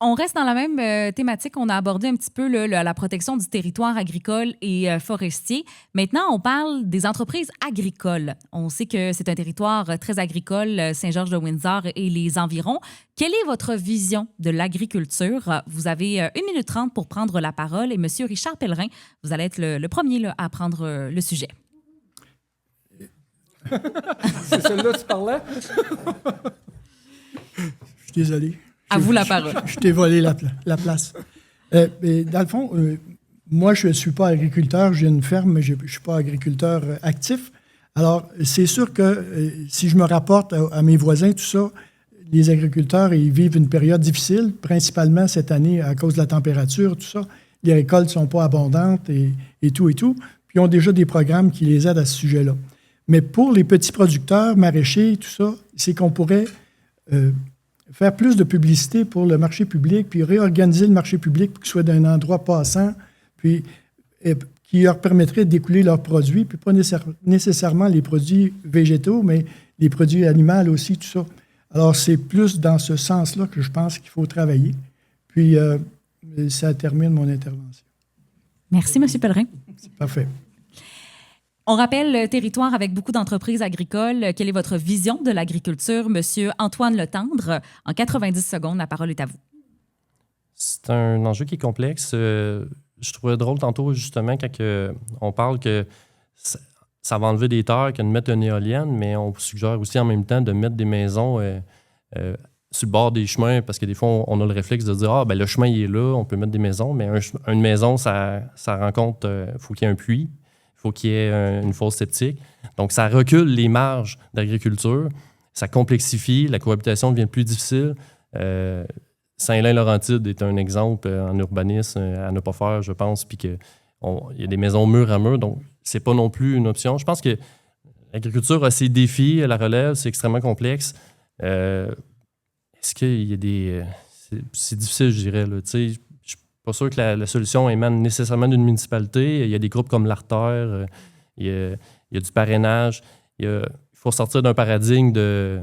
On reste dans la même thématique. On a abordé un petit peu la protection du territoire agricole et forestier. Maintenant, on parle des entreprises agricoles. On sait que c'est un territoire très agricole, Saint-Georges-de-Windsor et les environs. Quelle est votre vision de l'agriculture? Vous avez 1 minute 30 pour prendre la parole et M. Richard Pellerin, vous allez être le premier là, à prendre le sujet. C'est celle-là que tu parlais? Je suis désolé. À vous la parole. Je t'ai volé la place. Mais dans le fond, moi, je ne suis pas agriculteur. J'ai une ferme, mais je ne suis pas agriculteur actif. Alors, c'est sûr que si je me rapporte à mes voisins, tout ça, les agriculteurs, ils vivent une période difficile, principalement cette année à cause de la température, tout ça. Les récoltes ne sont pas abondantes et tout. Puis, ils ont déjà des programmes qui les aident à ce sujet-là. Mais pour les petits producteurs, maraîchers, tout ça, c'est qu'on pourrait faire plus de publicité pour le marché public, puis réorganiser le marché public pour qu'il soit d'un endroit passant, puis qui leur permettrait d'écouler leurs produits, puis pas nécessairement les produits végétaux, mais les produits animaux aussi, tout ça. Alors, c'est plus dans ce sens-là que je pense qu'il faut travailler. Puis, ça termine mon intervention. Merci, M. Pellerin. C'est parfait. On rappelle le territoire avec beaucoup d'entreprises agricoles. Quelle est votre vision de l'agriculture, Monsieur Antoine Letendre? En 90 secondes, la parole est à vous. C'est un enjeu qui est complexe. Je trouvais drôle tantôt, justement, quand on parle que ça va enlever des terres que de mettre une éolienne, mais on suggère aussi en même temps de mettre des maisons sur le bord des chemins, parce que des fois, on a le réflexe de dire « Ah, ben le chemin, il est là, on peut mettre des maisons. » Mais une maison, ça rencontre, faut qu'il y ait un puits. Il faut qu'il y ait une fosse septique. Donc, ça recule les marges d'agriculture. Ça complexifie. La cohabitation devient plus difficile. Saint-Lin-Laurentide est un exemple en urbanisme à ne pas faire, je pense, puis qu'il y a des maisons mur à mur. Donc, c'est pas non plus une option. Je pense que l'agriculture a ses défis. La relève, c'est extrêmement complexe. Est-ce qu'il y a des... c'est difficile, je dirais. Là. Tu sais, pas sûr que la solution émane nécessairement d'une municipalité. Il y a des groupes comme l'Artère, il y a du parrainage. Il faut sortir d'un paradigme de...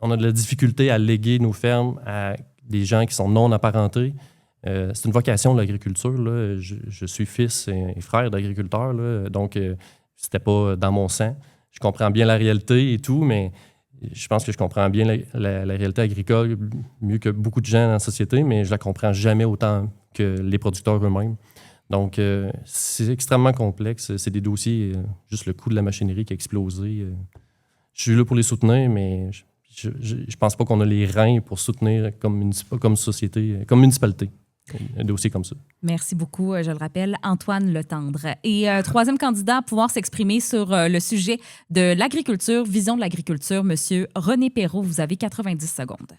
On a de la difficulté à léguer nos fermes à des gens qui sont non apparentés. C'est une vocation de l'agriculture. Là. Je suis fils et frère d'agriculteur, là, donc c'était pas dans mon sang. Je comprends bien la réalité et tout, mais je pense que je comprends bien la réalité agricole mieux que beaucoup de gens dans la société, mais je la comprends jamais autant que les producteurs eux-mêmes. Donc, c'est extrêmement complexe. C'est des dossiers, juste le coût de la machinerie qui a explosé. Je suis là pour les soutenir, mais je ne pense pas qu'on a les reins pour soutenir comme société, comme municipalité, un dossier comme ça. Merci beaucoup, je le rappelle, Antoine Letendre. Et troisième candidat à pouvoir s'exprimer sur le sujet de l'agriculture, vision de l'agriculture, M. René Perrault. Vous avez 90 secondes.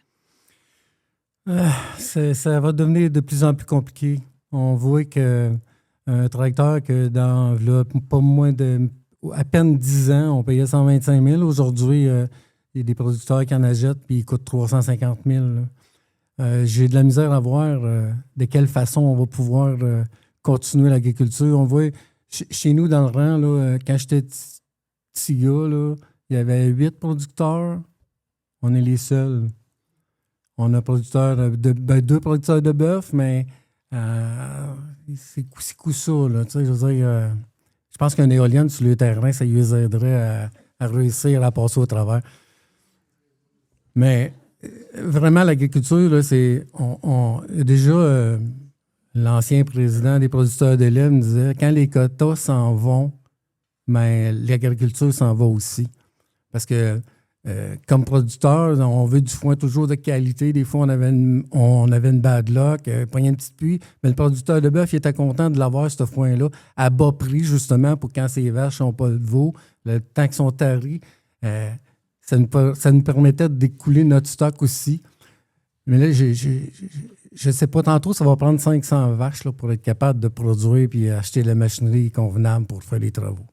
Ça va devenir de plus en plus compliqué. On voit qu'un tracteur que dans pas moins de à peine 10 ans, on payait 125 000. Aujourd'hui, il y a des producteurs qui en achètent puis ils coûtent 350 000. J'ai de la misère à voir de quelle façon on va pouvoir continuer l'agriculture. On voit chez nous dans le rang, là, quand j'étais petit gars, là, il y avait 8 producteurs. On est les seuls. On a 2 producteurs de bœuf, mais c'est coup ça. Là, je veux dire, je pense qu'une éolienne sur le terrain, ça les aiderait à réussir à passer au travers. Mais vraiment, l'agriculture, là, c'est. Déjà, l'ancien président des producteurs de lait me disait quand les quotas s'en vont, ben, l'agriculture s'en va aussi. Parce que comme producteur, on veut du foin toujours de qualité. Des fois, on avait une bad luck, pogné une petite pluie. Mais le producteur de bœuf, il était content de l'avoir, ce foin-là, à bas prix, justement, pour quand ses vaches n'ont pas de veau, le temps qu'ils sont taris. Ça nous permettait d'écouler notre stock aussi. Mais là, je ne sais pas, tantôt, ça va prendre 500 vaches là, pour être capable de produire et acheter la machinerie convenable pour faire les travaux.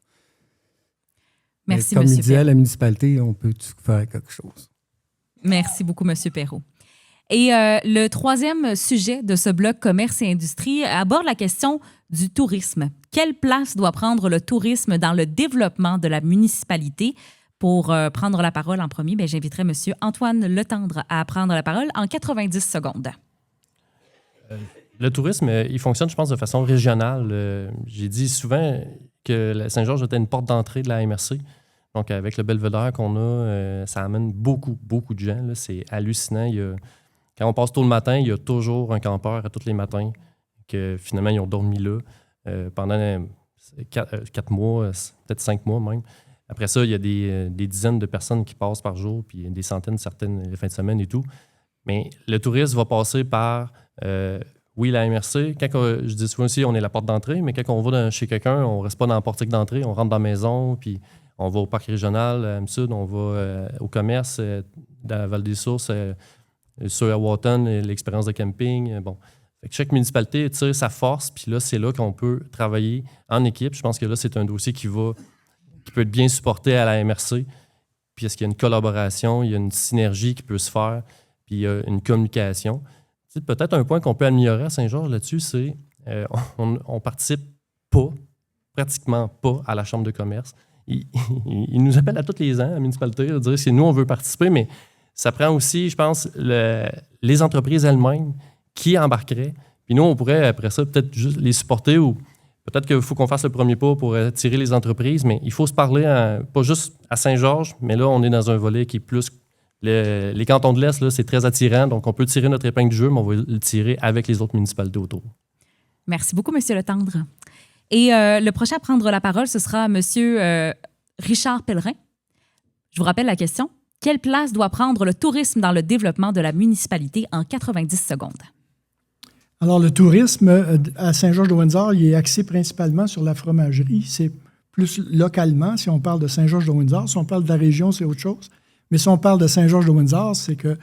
Merci, M. Perrault. Comme il disait, Perrault. la municipalité, on peut faire quelque chose. Merci beaucoup, M. Perrault. Et le troisième sujet de ce bloc commerce et industrie aborde la question du tourisme. Quelle place doit prendre le tourisme dans le développement de la municipalité? Pour prendre la parole en premier, bien, j'inviterai M. Antoine Letendre à prendre la parole en 90 secondes. Le tourisme, il fonctionne, je pense, de façon régionale. J'ai dit souvent que Saint-Georges était une porte d'entrée de la MRC. Donc, avec le belvédère qu'on a, ça amène beaucoup, beaucoup de gens. Là. C'est hallucinant. Quand on passe tôt le matin, il y a toujours un campeur à tous les matins que finalement, ils ont dormi là pendant 4 mois, peut-être 5 mois même. Après ça, il y a des dizaines de personnes qui passent par jour, puis des centaines, certaines les fins de semaine et tout. Mais le tourisme va passer par, oui, la MRC. Je dis souvent aussi, on est la porte d'entrée, mais quand on va chez quelqu'un, on ne reste pas dans le portique d'entrée, on rentre dans la maison, puis on va au parc régional à M-Sud, on va au commerce dans Val-des-Sources, sur Awaton, l'expérience de camping. Bon. Fait que chaque municipalité tire sa force, puis là, c'est là qu'on peut travailler en équipe. Je pense que là, c'est un dossier qui peut être bien supporté à la MRC. Puis est-ce qu'il y a une collaboration, il y a une synergie qui peut se faire, puis il y a une communication. Tu sais, peut-être un point qu'on peut améliorer à Saint-Georges là-dessus, c'est on participe pratiquement pas à la Chambre de commerce. Ils nous appellent à tous les ans, à la municipalité, à dire si nous, on veut participer, mais ça prend aussi, je pense, les entreprises elles-mêmes qui embarqueraient. Puis nous, on pourrait, après ça, peut-être juste les supporter ou peut-être qu'il faut qu'on fasse le premier pas pour attirer les entreprises, mais il faut se parler, pas juste à Saint-Georges, mais là, on est dans un volet qui est plus... les cantons de l'Est, là, c'est très attirant, donc on peut tirer notre épingle du jeu, mais on va le tirer avec les autres municipalités autour. Merci beaucoup, M. Letendre. Et le prochain à prendre la parole, ce sera M. Richard Pellerin. Je vous rappelle la question. Quelle place doit prendre le tourisme dans le développement de la municipalité en 90 secondes? Alors, le tourisme à Saint-Georges-de-Windsor, il est axé principalement sur la fromagerie. C'est plus localement, si on parle de Saint-Georges-de-Windsor. Si on parle de la région, c'est autre chose. Mais si on parle de Saint-Georges-de-Windsor, c'est que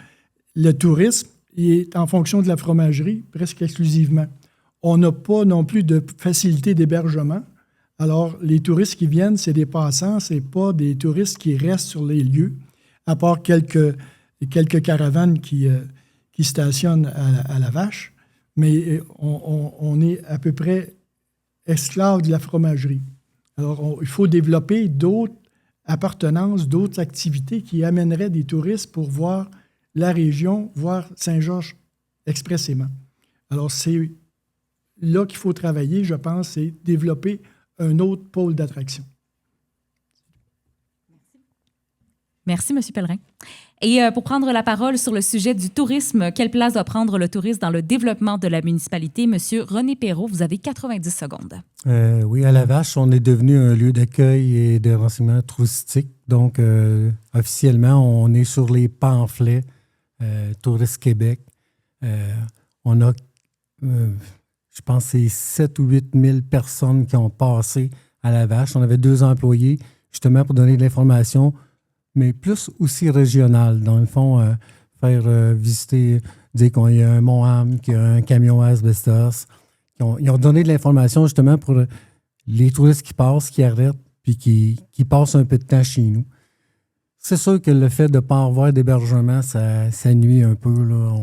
le tourisme est en fonction de la fromagerie presque exclusivement. On n'a pas non plus de facilité d'hébergement. Alors, les touristes qui viennent, c'est des passants, ce n'est pas des touristes qui restent sur les lieux, à part quelques caravanes qui stationnent à la Vache. Mais on est à peu près esclave de la fromagerie. Alors, il faut développer d'autres appartenances, d'autres activités qui amèneraient des touristes pour voir la région, voir Saint-Georges expressément. Alors, c'est là qu'il faut travailler, je pense, c'est développer un autre pôle d'attraction. Merci, M. Pellerin. Et pour prendre la parole sur le sujet du tourisme, quelle place doit prendre le tourisme dans le développement de la municipalité? M. René Perrault, vous avez 90 secondes. Oui, à La Vache, on est devenu un lieu d'accueil et de renseignement touristique. Donc, officiellement, on est sur les pamphlets Tourisme Québec. On a, je pense, c'est 7 ou 8 000 personnes qui ont passé à La Vache. On avait 2 employés, justement, pour donner de l'information, mais plus aussi régional. Dans le fond, faire visiter, dire qu'il y a un Mont-Ham, qu'il y a un camion à asbestos. Ils ont donné de l'information justement pour les touristes qui passent, qui arrêtent, puis qui passent un peu de temps chez nous. C'est sûr que le fait de ne pas avoir d'hébergement, ça nuit un peu. Là.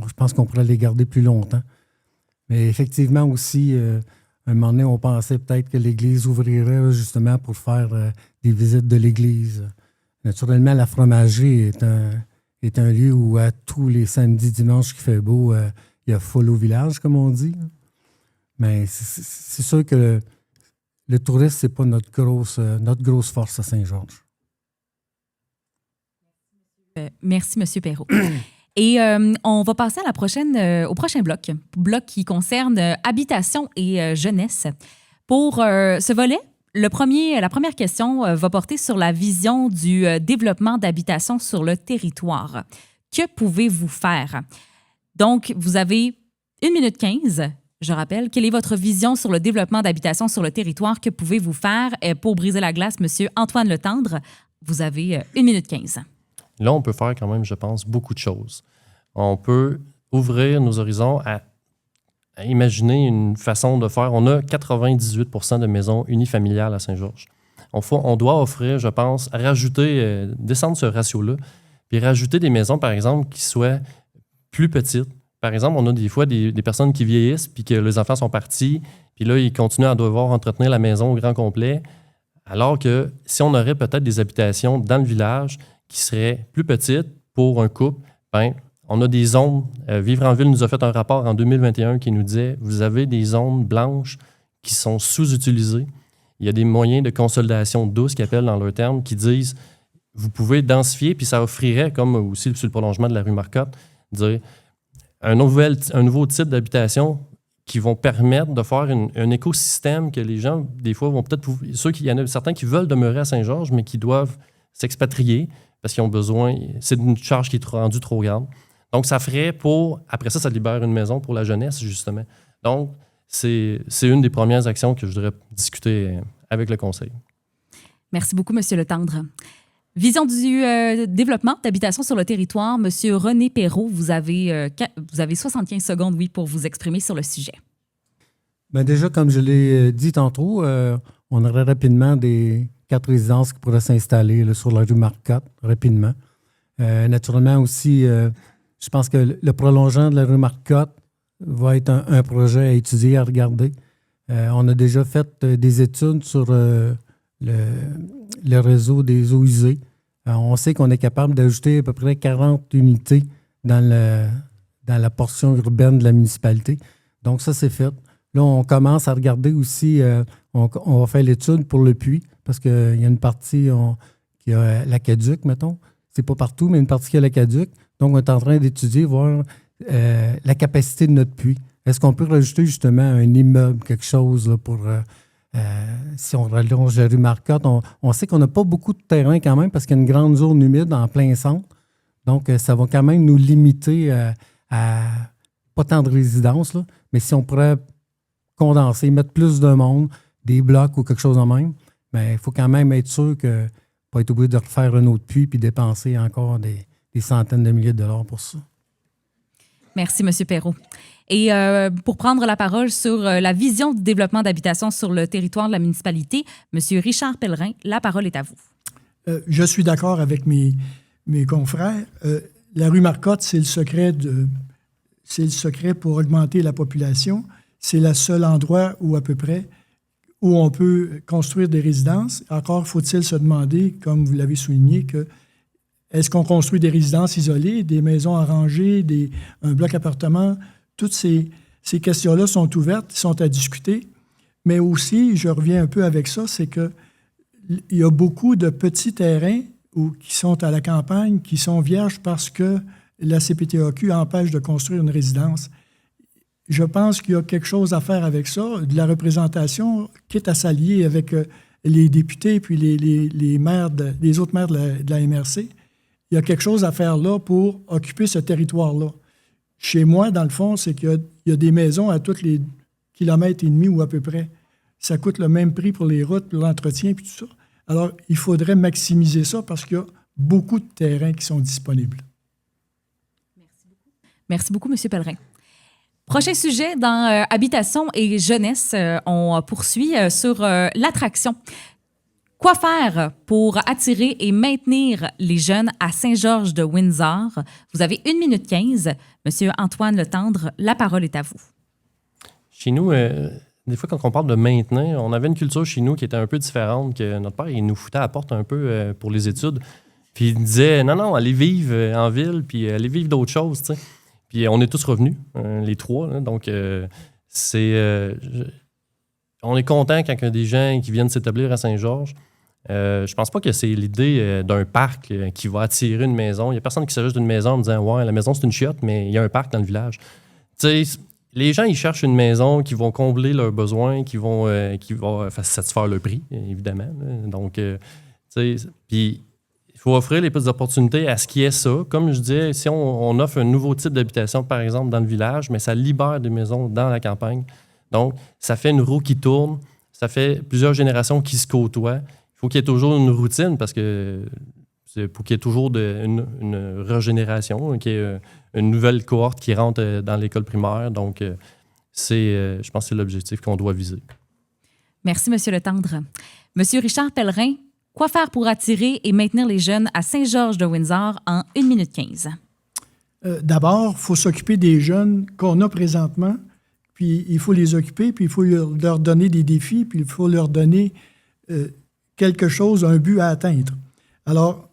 Je pense qu'on pourrait les garder plus longtemps. Mais effectivement aussi, un moment donné, on pensait peut-être que l'Église ouvrirait justement pour faire des visites de l'Église. Naturellement, la fromagerie est un lieu où à tous les samedis, dimanches qu'il fait beau, il y a foule au village, comme on dit. Mais c'est sûr que le tourisme, ce n'est pas notre grosse force à Saint-Georges. Merci, M. Perrault. Et on va passer à au prochain bloc qui concerne habitation et jeunesse. Pour ce volet, la première question va porter sur la vision du développement d'habitation sur le territoire. Que pouvez-vous faire? Donc, vous avez 1 minute 15. Je rappelle, quelle est votre vision sur le développement d'habitation sur le territoire? Que pouvez-vous faire? Pour briser la glace, M. Antoine Letendre, vous avez 1 minute 15. Là, on peut faire quand même, je pense, beaucoup de choses. On peut ouvrir nos horizons à imaginer une façon de faire. On a 98 % de maisons unifamiliales à Saint-Georges. On doit offrir, je pense, rajouter, descendre ce ratio-là, puis rajouter des maisons, par exemple, qui soient plus petites. Par exemple, on a des fois des personnes qui vieillissent, puis que les enfants sont partis, puis là, ils continuent à devoir entretenir la maison au grand complet, alors que si on aurait peut-être des habitations dans le village qui seraient plus petites pour un couple, bien, on a des zones. Vivre en ville nous a fait un rapport en 2021 qui nous disait vous avez des zones blanches qui sont sous-utilisées. Il y a des moyens de consolidation douce qui appellent dans leur terme qui disent vous pouvez densifier, puis ça offrirait, comme aussi sur le prolongement de la rue Marcotte, dire un nouveau type d'habitation qui vont permettre de faire un écosystème que les gens, des fois, vont peut-être. Il y en a certains qui veulent demeurer à Saint-Georges, mais qui doivent s'expatrier parce qu'ils ont besoin. C'est une charge qui est rendue trop grande. Donc, ça ferait après ça libère une maison pour la jeunesse, justement. Donc, c'est une des premières actions que je voudrais discuter avec le conseil. Merci beaucoup, M. Letendre. Vision du développement d'habitation sur le territoire. M. René Perrault, vous avez 75 secondes, oui, pour vous exprimer sur le sujet. Bien, déjà, comme je l'ai dit tantôt, on aurait rapidement des 4 résidences qui pourraient s'installer là, sur la rue Marcotte, rapidement. Naturellement aussi, je pense que le prolongement de la rue Marcotte va être un projet à étudier, à regarder. On a déjà fait des études sur le réseau des eaux usées. On sait qu'on est capable d'ajouter à peu près 40 unités dans la portion urbaine de la municipalité. Donc, ça, c'est fait. Là, on commence à regarder aussi, on va faire l'étude pour le puits, parce qu'il y a une partie qui a l'aqueduc, mettons. C'est pas partout, mais une partie qui a l'aqueduc. Donc, on est en train d'étudier, voir la capacité de notre puits. Est-ce qu'on peut rajouter justement un immeuble, quelque chose là, pour... si on rallonge la rue Marcotte, on sait qu'on n'a pas beaucoup de terrain quand même parce qu'il y a une grande zone humide en plein centre. Donc, ça va quand même nous limiter à pas tant de résidences, là, mais si on pourrait condenser, mettre plus de monde, des blocs ou quelque chose en même, bien, il faut quand même être sûr que pas être obligé de refaire un autre puits puis dépenser encore des centaines de milliers de dollars pour ça. Merci, M. Perrault. Et pour prendre la parole sur la vision du développement d'habitation sur le territoire de la municipalité, M. Richard Pellerin, la parole est à vous. Je suis d'accord avec mes confrères. La rue Marcotte, c'est le secret pour augmenter la population. C'est le seul endroit où, à peu près, où on peut construire des résidences. Encore faut-il se demander, comme vous l'avez souligné, que est-ce qu'on construit des résidences isolées, des maisons arrangées, un bloc appartement? Toutes ces questions-là sont ouvertes, sont à discuter. Mais aussi, je reviens un peu avec ça, c'est qu'il y a beaucoup de petits terrains ou qui sont à la campagne, qui sont vierges parce que la CPTAQ empêche de construire une résidence. Je pense qu'il y a quelque chose à faire avec ça, de la représentation, quitte à s'allier avec les députés puis les maires les autres maires de la MRC. Il y a quelque chose à faire là pour occuper ce territoire-là. Chez moi, dans le fond, c'est qu'il y a des maisons à tous les kilomètres et demi ou à peu près. Ça coûte le même prix pour les routes, pour l'entretien et tout ça. Alors, il faudrait maximiser ça parce qu'il y a beaucoup de terrains qui sont disponibles. Merci beaucoup, M. Pellerin. Prochain sujet dans Habitation et jeunesse, on poursuit sur l'attraction. Quoi faire pour attirer et maintenir les jeunes à Saint-Georges de Windsor? Vous avez 1 minute 15. Monsieur Antoine Letendre, la parole est à vous. Chez nous, des fois, quand on parle de maintenir, on avait une culture chez nous qui était un peu différente, que notre père, il nous foutait à la porte un peu pour les études. Puis il disait, non, allez vivre en ville, puis allez vivre d'autres choses, tu sais. Puis on est tous revenus, les trois. Là, donc, on est content quand il y a des gens qui viennent s'établir à Saint-Georges. Je pense pas que c'est l'idée d'un parc qui va attirer une maison. Il n'y a personne qui s'agit d'une maison en me disant « Ouais, la maison, c'est une chiotte, mais il y a un parc dans le village. » Tu sais, les gens, ils cherchent une maison qui vont combler leurs besoins, qui va satisfaire le prix, évidemment. Là. Donc, tu sais, puis il faut offrir les petites opportunités à ce qui est ça. Comme je disais, si on offre un nouveau type d'habitation, par exemple, dans le village, mais ça libère des maisons dans la campagne. Donc, ça fait une roue qui tourne, ça fait plusieurs générations qui se côtoient. Il faut qu'il y ait toujours une routine parce que c'est pour qu'il y ait toujours une régénération, qu'il y ait une nouvelle cohorte qui rentre dans l'école primaire. Donc, je pense que c'est l'objectif qu'on doit viser. Merci, M. Letendre. M. Richard Pellerin, quoi faire pour attirer et maintenir les jeunes à Saint-Georges de Windsor en 1 minute 15? D'abord, il faut s'occuper des jeunes qu'on a présentement, puis il faut les occuper, puis il faut leur donner des défis, puis il faut leur donner quelque chose, un but à atteindre. Alors,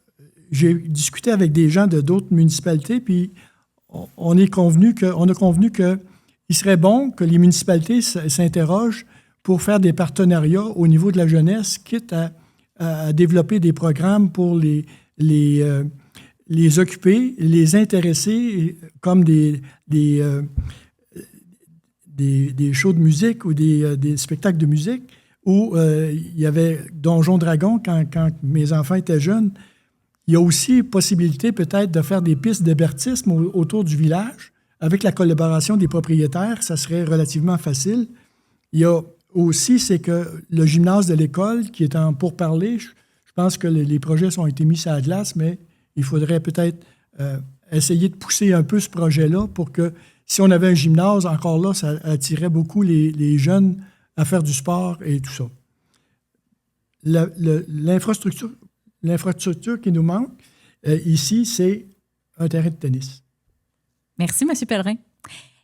j'ai discuté avec des gens de d'autres municipalités, puis on a convenu qu'il serait bon que les municipalités s'interrogent pour faire des partenariats au niveau de la jeunesse, quitte à développer des programmes pour les occuper, les intéresser, comme des shows de musique ou des spectacles de musique, où il y avait Donjon Dragon quand mes enfants étaient jeunes. Il y a aussi possibilité peut-être de faire des pistes d'hébertisme autour du village. Avec la collaboration des propriétaires, ça serait relativement facile. Il y a aussi, c'est que le gymnase de l'école qui est en pourparlers, je pense que les projets ont été mis sur la glace, mais il faudrait peut-être essayer de pousser un peu ce projet-là pour que, si on avait un gymnase, encore là, ça attirait beaucoup les jeunes à faire du sport et tout ça. L'infrastructure qui nous manque ici, c'est un terrain de tennis. Merci, M. Pellerin.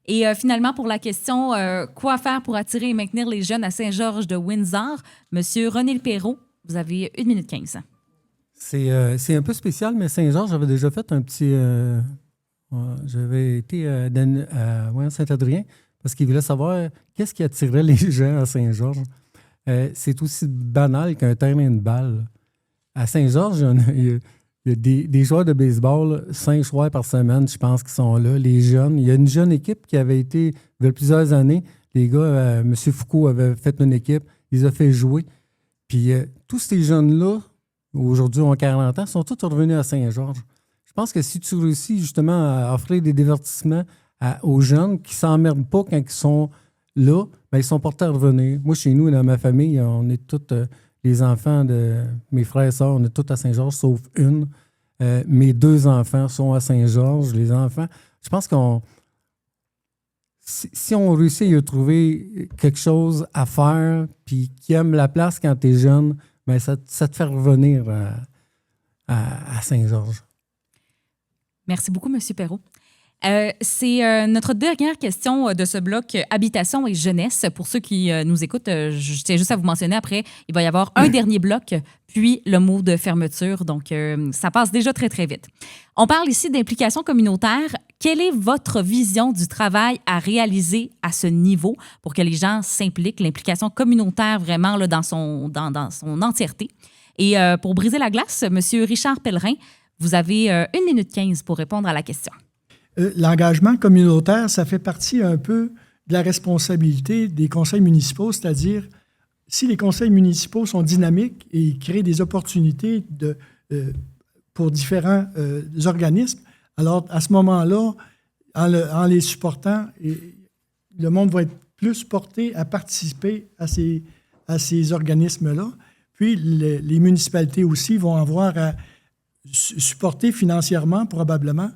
Et finalement, pour la question quoi faire pour attirer et maintenir les jeunes à Saint-Georges de Windsor, M. René Perrault, vous avez 1 minute 15. C'est un peu spécial, mais Saint-Georges, j'avais déjà fait un petit... j'avais été à Saint-Adrien parce qu'ils voulaient savoir qu'est-ce qui attirait les gens à Saint-Georges. C'est aussi banal qu'un terrain de balle. À Saint-Georges, il y a des joueurs de baseball, 5 soirs par semaine, je pense, qui sont là, les jeunes. Il y a une jeune équipe qui avait été, il y a plusieurs années, les gars, M. Foucault avait fait une équipe, ils ont fait jouer. Puis tous ces jeunes-là, aujourd'hui ont 40 ans, sont tous revenus à Saint-Georges. Je pense que si tu réussis justement à offrir des divertissements aux jeunes qui ne s'emmerdent pas quand ils sont là, bien, ils sont portés à revenir. Moi, chez nous, dans ma famille, on est tous, les enfants de mes frères et sœurs, on est tous à Saint-Georges, sauf une. Mes 2 enfants sont à Saint-Georges. Les enfants, je pense si on réussit à trouver quelque chose à faire puis qui aime la place quand tu es jeune, bien, ça te fait revenir à Saint-Georges. Merci beaucoup, M. Perrault. C'est notre dernière question de ce bloc Habitation et jeunesse. Pour ceux qui nous écoutent, je tiens juste à vous mentionner, après, il va y avoir un dernier bloc, puis le mot de fermeture. Donc, ça passe déjà très, très vite. On parle ici d'implication communautaire. Quelle est votre vision du travail à réaliser à ce niveau pour que les gens s'impliquent, l'implication communautaire vraiment là, dans son entièreté? Et pour briser la glace, M. Richard Pellerin, vous avez 1 minute 15 pour répondre à la question. L'engagement communautaire, ça fait partie un peu de la responsabilité des conseils municipaux, c'est-à-dire si les conseils municipaux sont dynamiques et créent des opportunités pour différents organismes, alors à ce moment-là, en les supportant, le monde va être plus porté à participer à ces organismes-là. Puis les municipalités aussi vont avoir à supporter financièrement probablement,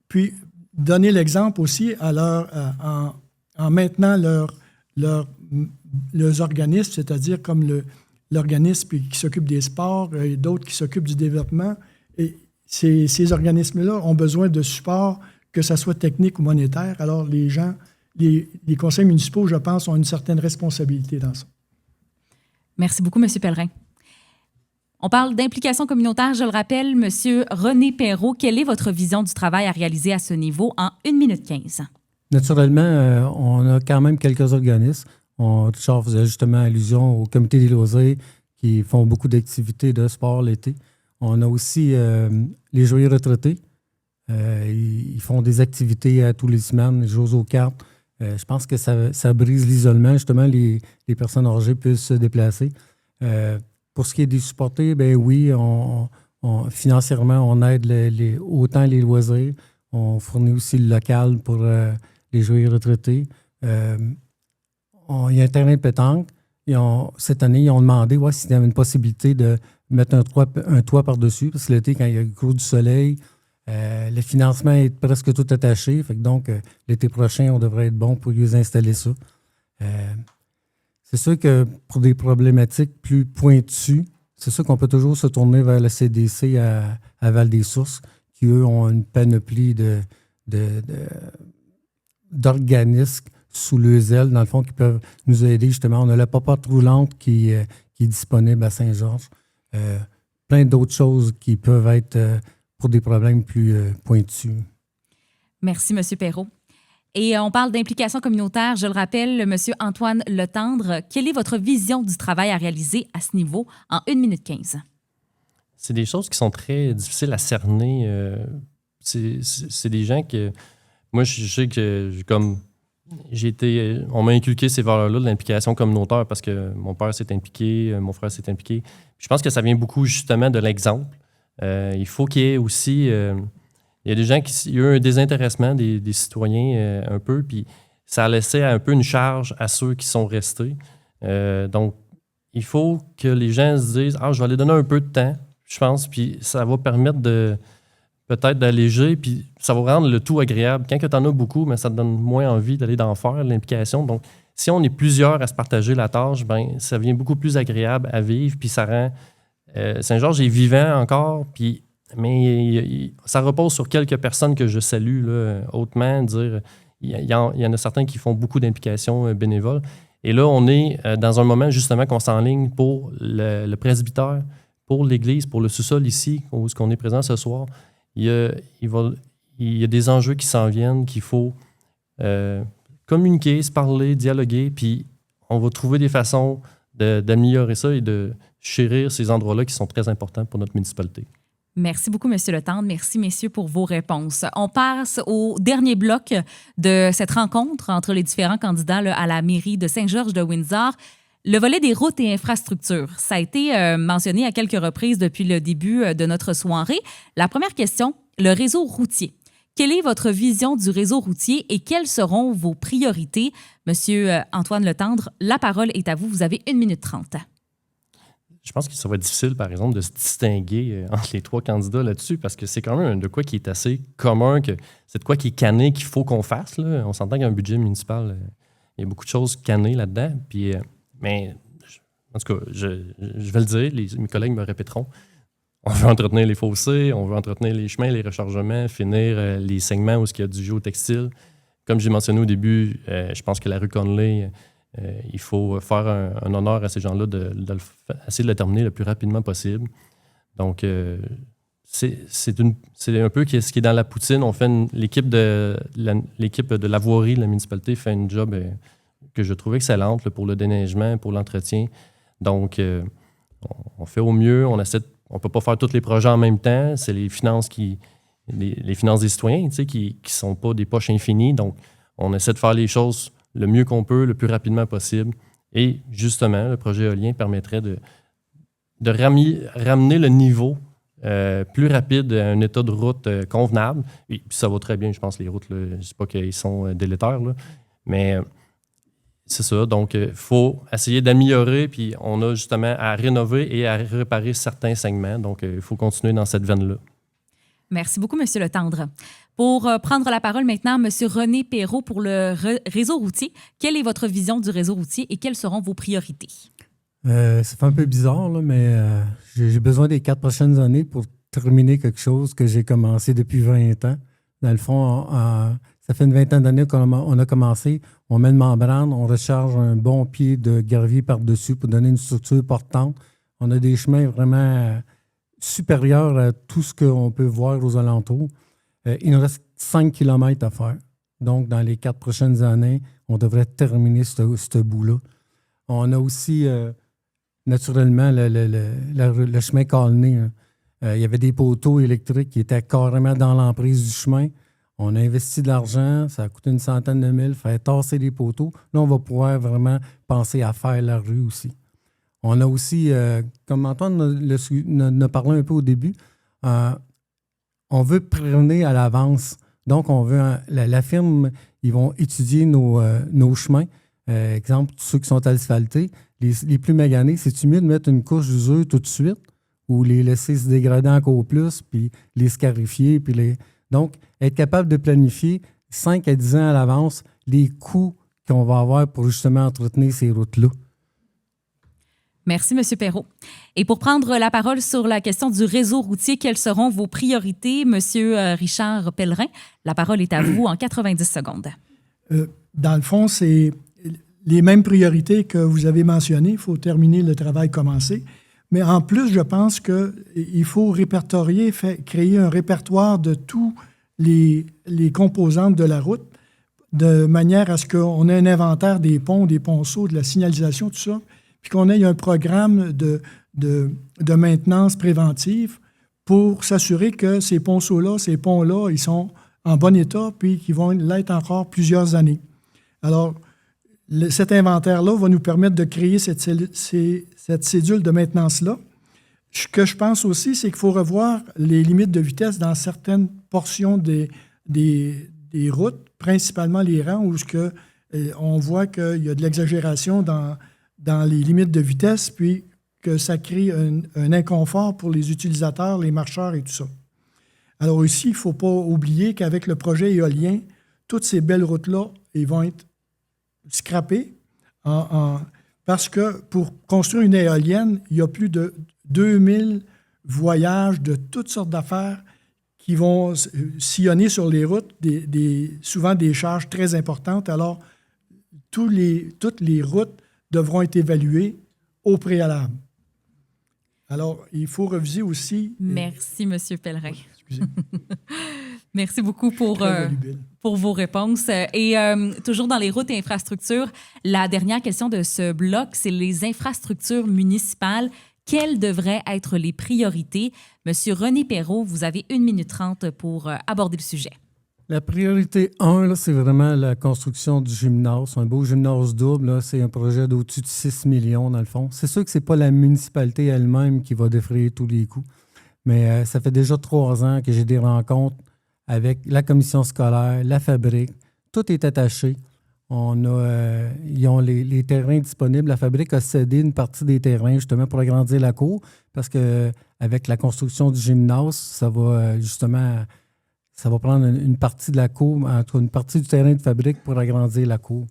puis donner l'exemple aussi en maintenant leurs organismes, c'est-à-dire comme l'organisme qui s'occupe des sports et d'autres qui s'occupent du développement. Et ces organismes-là ont besoin de support, que ce soit technique ou monétaire. Alors, les conseils municipaux, je pense, ont une certaine responsabilité dans ça. Merci beaucoup, M. Pellerin. On parle d'implication communautaire. Je le rappelle, M. René Perrault, quelle est votre vision du travail à réaliser à ce niveau en 1 minute 15? Naturellement, on a quand même quelques organismes. Richard faisait justement allusion au comité des loisirs qui font beaucoup d'activités de sport l'été. On a aussi les joyeux retraités. Ils font des activités à tous les semaines, ils jouent aux cartes. Je pense que ça brise l'isolement. Justement, les personnes âgées puissent se déplacer. Pour ce qui est des supporters, bien oui, financièrement, on aide autant les loisirs. On fournit aussi le local pour les joyeux retraités. Il y a un terrain de pétanque. Cette année, ils ont demandé s'il y avait une possibilité de mettre un toit par-dessus, parce que l'été, quand il y a le gros du soleil, le financement est presque tout attaché. Donc, l'été prochain, on devrait être bon pour les installer ça. C'est sûr que pour des problématiques plus pointues, c'est sûr qu'on peut toujours se tourner vers le CDC à Val-des-Sources, qui, eux, ont une panoplie d'organismes sous leurs ailes, dans le fond, qui peuvent nous aider, justement. On a la papote roulante qui est disponible à Saint-Georges. Plein d'autres choses qui peuvent être pour des problèmes plus pointus. Merci, M. Perrault. Et on parle d'implication communautaire. Je le rappelle, M. Antoine Letendre, quelle est votre vision du travail à réaliser à ce niveau en 1 minute 15? C'est des choses qui sont très difficiles à cerner. C'est des gens que... Moi, je sais que on m'a inculqué ces valeurs-là de l'implication communautaire parce que mon père s'est impliqué, mon frère s'est impliqué. Je pense que ça vient beaucoup justement de l'exemple. Il faut qu'il y ait aussi... il y a des gens il y a eu un désintéressement des citoyens un peu, puis ça a laissé un peu une charge à ceux qui sont restés. Donc, il faut que les gens se disent « Ah, je vais aller donner un peu de temps », je pense, puis ça va permettre peut-être d'alléger, puis ça va rendre le tout agréable. Quand tu en as beaucoup, mais ça te donne moins envie d'aller d'en faire, l'implication. Donc, si on est plusieurs à se partager la tâche, ben ça devient beaucoup plus agréable à vivre, puis ça rend... Saint-Georges est vivant encore, mais ça repose sur quelques personnes que je salue là, hautement. Il y en a certains qui font beaucoup d'implications bénévoles. Et là, on est dans un moment justement qu'on s'enligne pour le presbytère, pour l'Église, pour le sous-sol ici, où on est présent ce soir. Il y a des enjeux qui s'en viennent, qu'il faut communiquer, se parler, dialoguer, puis on va trouver des façons d'améliorer ça et de chérir ces endroits-là qui sont très importants pour notre municipalité. Merci beaucoup, M. Letendre. Merci, messieurs, pour vos réponses. On passe au dernier bloc de cette rencontre entre les différents candidats là, à la mairie de Saint-Georges de Windsor. Le volet des routes et infrastructures, ça a été mentionné à quelques reprises depuis le début de notre soirée. La première question, le réseau routier. Quelle est votre vision du réseau routier et quelles seront vos priorités? Monsieur Antoine Letendre, la parole est à vous. Vous avez 1 minute 30. Je pense que ça va être difficile, par exemple, de se distinguer entre les 3 candidats là-dessus parce que c'est quand même de quoi qui est assez commun, que c'est de quoi qui est canné qu'il faut qu'on fasse. Là. On s'entend qu'un budget municipal, il y a beaucoup de choses cannées là-dedans. Puis, mais en tout cas, je vais le dire, mes collègues me répéteront. On veut entretenir les fossés, on veut entretenir les chemins, les rechargements, finir les segments où il y a du géotextile. Comme j'ai mentionné au début, je pense que la rue Conley... il faut faire un honneur à ces gens-là essayer de la terminer le plus rapidement possible. Donc, c'est un peu ce qui est dans la poutine. On fait l'équipe de la voirie de la municipalité fait une job que je trouve excellente là, pour le déneigement, pour l'entretien. Donc, on fait au mieux, on ne peut pas faire tous les projets en même temps. C'est les finances les finances des citoyens, tu sais, qui ne sont pas des poches infinies. Donc, on essaie de faire les choses le mieux qu'on peut, le plus rapidement possible. Et justement, le projet éolien permettrait de ramener le niveau plus rapide à un état de route convenable. Et puis ça va très bien, je pense, les routes. Là, je ne dis pas qu'ils sont délétères, là, mais c'est ça. Donc, il faut essayer d'améliorer, puis on a justement à rénover et à réparer certains segments. Donc, il faut continuer dans cette veine-là. Merci beaucoup, M. Letendre. Pour prendre la parole maintenant, M. René Perrault pour le réseau routier. Quelle est votre vision du réseau routier et quelles seront vos priorités? Ça fait un peu bizarre, là, mais j'ai besoin des 4 prochaines années pour terminer quelque chose que j'ai commencé depuis 20 ans. Dans le fond, ça fait une vingtaine d'années qu'on a commencé. On met une membrane, on recharge un bon pied de gravier par-dessus pour donner une structure portante. On a des chemins vraiment supérieurs à tout ce qu'on peut voir aux alentours. Il nous reste 5 km à faire. Donc, dans les 4 prochaines années, on devrait terminer ce bout-là. On a aussi, naturellement, le chemin Caulnay. Hein. Il y avait des poteaux électriques qui étaient carrément dans l'emprise du chemin. On a investi de l'argent, ça a coûté une centaine de mille, il fallait tasser les poteaux. Là, on va pouvoir vraiment penser à faire la rue aussi. On a aussi, comme Antoine en a parlé un peu au début, on veut prévenir à l'avance. Donc, on veut la firme, ils vont étudier nos chemins. Exemple, ceux qui sont asphaltés, les plus maganés, c'est-tu mieux de mettre une couche d'usure tout de suite ou les laisser se dégrader encore plus, puis les scarifier, Donc, être capable de planifier 5 à 10 ans à l'avance les coûts qu'on va avoir pour justement entretenir ces routes-là. Merci, M. Perrault. Et pour prendre la parole sur la question du réseau routier, quelles seront vos priorités, M. Richard Pellerin? La parole est à vous en 90 secondes. Dans le fond, c'est les mêmes priorités que vous avez mentionnées. Il faut terminer le travail commencé. Mais en plus, je pense qu'il faut répertorier, créer un répertoire de tous les composantes de la route, de manière à ce qu'on ait un inventaire des ponceaux, de la signalisation, tout ça, puis qu'on ait un programme de maintenance préventive pour s'assurer que ces ponceaux-là, ces ponts-là, ils sont en bon état, puis qu'ils vont l'être encore plusieurs années. Alors, cet inventaire-là va nous permettre de créer cette cédule de maintenance-là. Ce que je pense aussi, c'est qu'il faut revoir les limites de vitesse dans certaines portions des routes, principalement les rangs, où on voit qu'il y a de l'exagération dans les limites de vitesse, puis que ça crée un inconfort pour les utilisateurs, les marcheurs et tout ça. Alors ici, il ne faut pas oublier qu'avec le projet éolien, toutes ces belles routes-là, ils vont être scrappées parce que pour construire une éolienne, il y a plus de 2000 voyages de toutes sortes d'affaires qui vont sillonner sur les routes, souvent des charges très importantes. Alors, toutes les routes devront être évaluées au préalable. Alors, il faut reviser aussi... Merci, M. Pellerin. Excusez. Merci beaucoup pour vos réponses. Et toujours dans les routes et infrastructures, la dernière question de ce bloc, c'est les infrastructures municipales. Quelles devraient être les priorités? Monsieur René Perrault, vous avez 1 minute 30 pour aborder le sujet. La priorité 1, là, c'est vraiment la construction du gymnase. Un beau gymnase double, là, c'est un projet d'au-dessus de 6 millions, dans le fond. C'est sûr que ce n'est pas la municipalité elle-même qui va défrayer tous les coûts, mais ça fait déjà 3 ans que j'ai des rencontres avec la commission scolaire, la fabrique. Tout est attaché. Ils ont les terrains disponibles. La fabrique a cédé une partie des terrains justement pour agrandir la cour parce qu'avec la construction du gymnase, ça va prendre une partie de la cour, en tout cas une partie du terrain de fabrique pour agrandir la cour.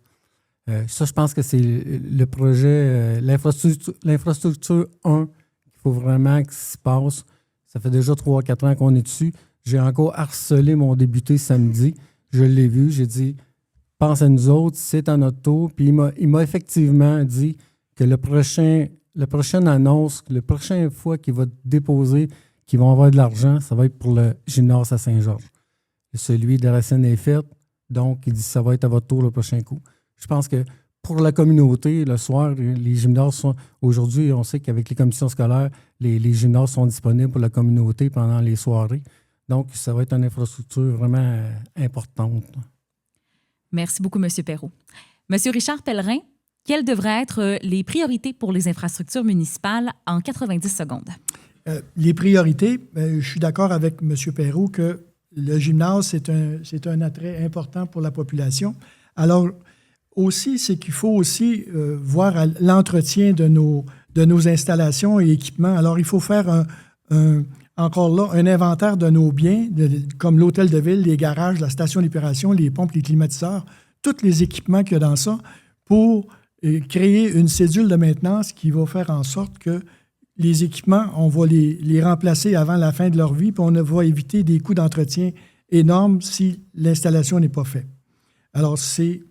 Ça, je pense que c'est le projet, l'infrastructure 1 qu'il faut vraiment qu'il se passe. Ça fait déjà 3-4 ans qu'on est dessus. J'ai encore harcelé mon député samedi. Je l'ai vu, j'ai dit « Pense à nous autres, c'est à notre tour ». Puis il m'a effectivement dit que la prochaine annonce, la prochaine fois qu'il va déposer, qu'ils vont avoir de l'argent, ça va être pour le gymnase à Saint-Georges. Celui de Racine est fait, donc il dit « Ça va être à votre tour le prochain coup ». Je pense que pour la communauté, le soir, les gymnases sont... Aujourd'hui, on sait qu'avec les commissions scolaires, les gymnases sont disponibles pour la communauté pendant les soirées. Donc, ça va être une infrastructure vraiment importante. Merci beaucoup, M. Perrault. M. Richard Pellerin, quelles devraient être les priorités pour les infrastructures municipales en 90 secondes? Les priorités, je suis d'accord avec M. Perrault que le gymnase, c'est un attrait important pour la population. Alors, aussi, c'est qu'il faut aussi voir l'entretien de nos installations et équipements. Alors, il faut faire encore là, un inventaire de nos biens, comme l'hôtel de ville, les garages, la station d'épuration, les pompes, les climatiseurs, tous les équipements qu'il y a dans ça, pour créer une cédule de maintenance qui va faire en sorte que les équipements, on va les remplacer avant la fin de leur vie, puis on va éviter des coûts d'entretien énormes si l'installation n'est pas faite. Alors, c'est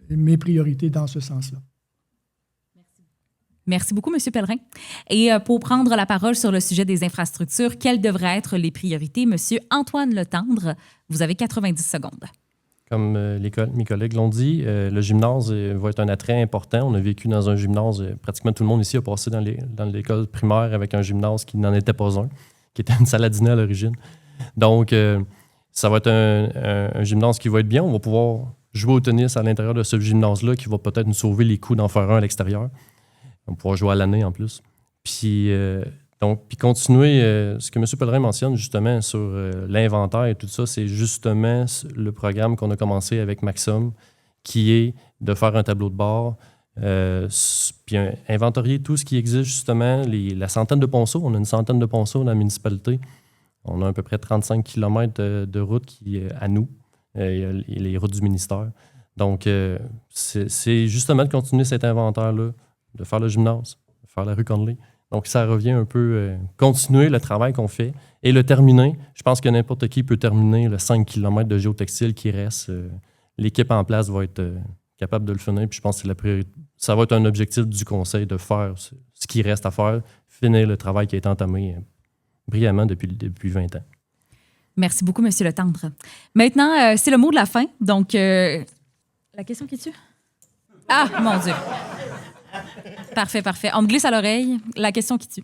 mes priorités dans ce sens-là. Merci beaucoup, M. Pellerin. Et pour prendre la parole sur le sujet des infrastructures, quelles devraient être les priorités? M. Antoine Letendre, vous avez 90 secondes. Comme mes collègues l'ont dit, le gymnase va être un attrait important. On a vécu dans un gymnase, pratiquement tout le monde ici a passé dans l'école primaire avec un gymnase qui n'en était pas un, qui était une salle à dîner à l'origine. Donc, ça va être un gymnase qui va être bien. On va pouvoir jouer au tennis à l'intérieur de ce gymnase-là qui va peut-être nous sauver les coûts d'en faire un à l'extérieur. On va pouvoir jouer à l'année en plus. Puis continuer, ce que M. Pellerin mentionne justement sur l'inventaire et tout ça, c'est justement le programme qu'on a commencé avec Maxime, qui est de faire un tableau de bord, puis inventorier tout ce qui existe justement, la centaine de ponceaux. On a une centaine de ponceaux dans la municipalité. On a à peu près 35 km de route qui est à nous, et les routes du ministère. Donc, c'est justement de continuer cet inventaire-là, de faire le gymnase, de faire la rue Conley. Donc, ça revient un peu continuer le travail qu'on fait et le terminer. Je pense que n'importe qui peut terminer le 5 km de géotextile qui reste. L'équipe en place va être capable de le finir. Puis je pense que c'est la priorité. Ça va être un objectif du conseil de faire ce qui reste à faire, finir le travail qui a été entamé brillamment depuis 20 ans. Merci beaucoup, M. Letendre. Maintenant, c'est le mot de la fin. Donc, la question qui est dessus? Ah, mon Dieu! Parfait. On me glisse à l'oreille la question qui tue.